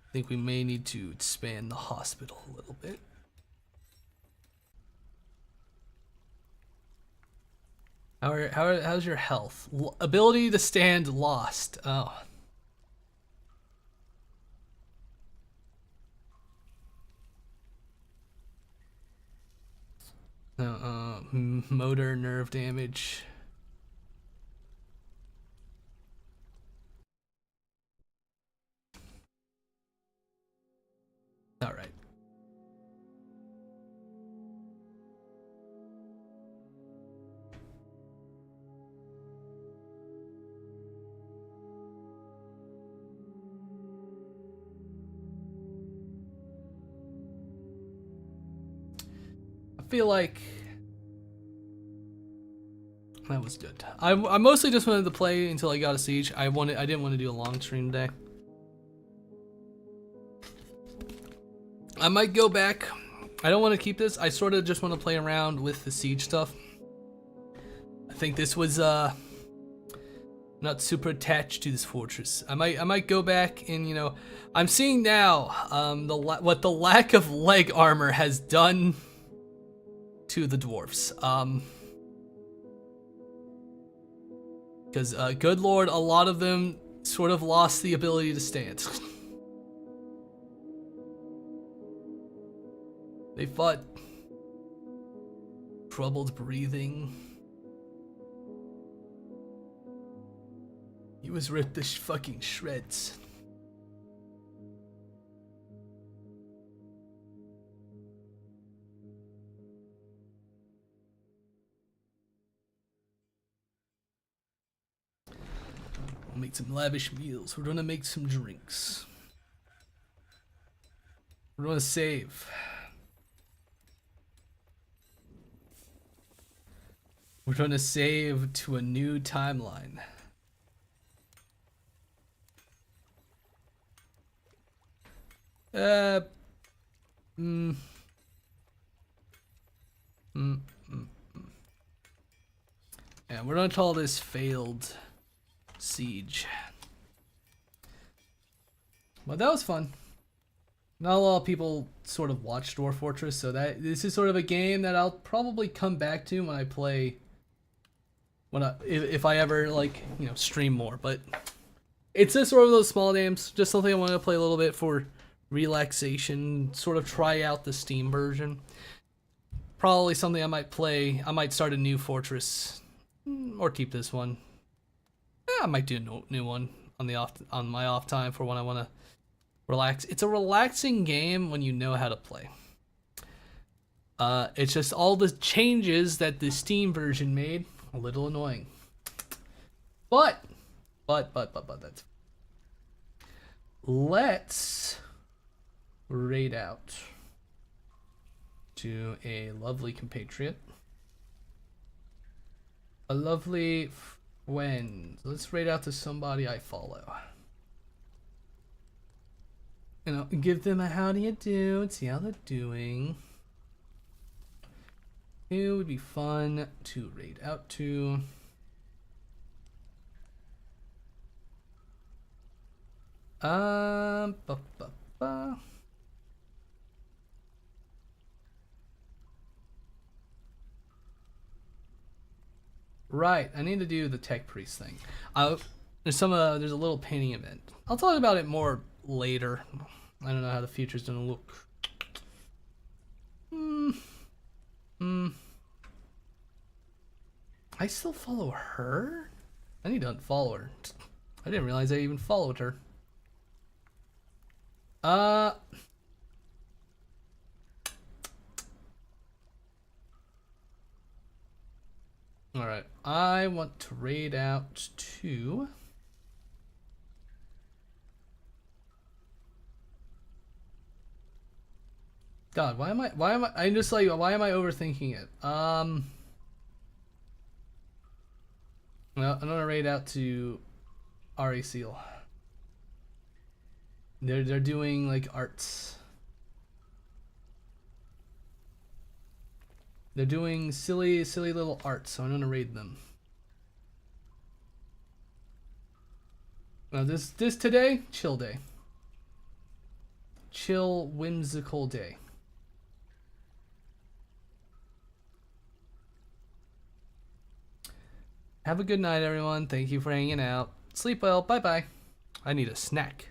I think we may need to expand the hospital a little bit. How's your health? Ability to stand lost. Oh. Motor nerve damage. All right. I feel like that was good. I mostly just wanted to play until I got a siege. I didn't want to do a long stream today. I might go back. I don't want to keep this. I sort of just want to play around with the siege stuff. I think this was not super attached to this fortress. I might go back and, you know, I'm seeing now what the lack of leg armor has done to the dwarfs. Because good lord, a lot of them sort of lost the ability to stand. They fought troubled breathing. He was ripped to fucking shreds. We'll make some lavish meals. We're gonna make some drinks. We're gonna save. We're gonna save to a new timeline. Yeah, we're gonna call this failed siege. But that was fun. Not a lot of people sort of watch Dwarf Fortress, so this is sort of a game that I'll probably come back to when I play. If I ever, like, you know, stream more. But it's just sort of those small games, just something I want to play a little bit for relaxation, sort of try out the Steam version. Probably something I might play. I might start a new fortress, or keep this one. I might do a new one on my off time for when I want to relax. It's a relaxing game when you know how to play. It's just all the changes that the Steam version made a little annoying. But that's. Let's raid out to a lovely compatriot. A lovely friend. Let's raid out to somebody I follow. You know, give them a how do you do and see how they're doing. It would be fun to raid out to. Right, I need to do the tech priest thing. There's a little painting event. I'll talk about it more later. I don't know how the future's gonna look. I still follow her? I need to unfollow her. I didn't realize I even followed her. Alright, I want to raid out to... God, why am I overthinking it? Well, I'm gonna raid out to Ari Seal. They're doing like arts. They're doing silly little arts, so I'm gonna raid them. Now this today, chill day. Chill, whimsical day. Have a good night, everyone. Thank you for hanging out. Sleep well. Bye-bye. I need a snack.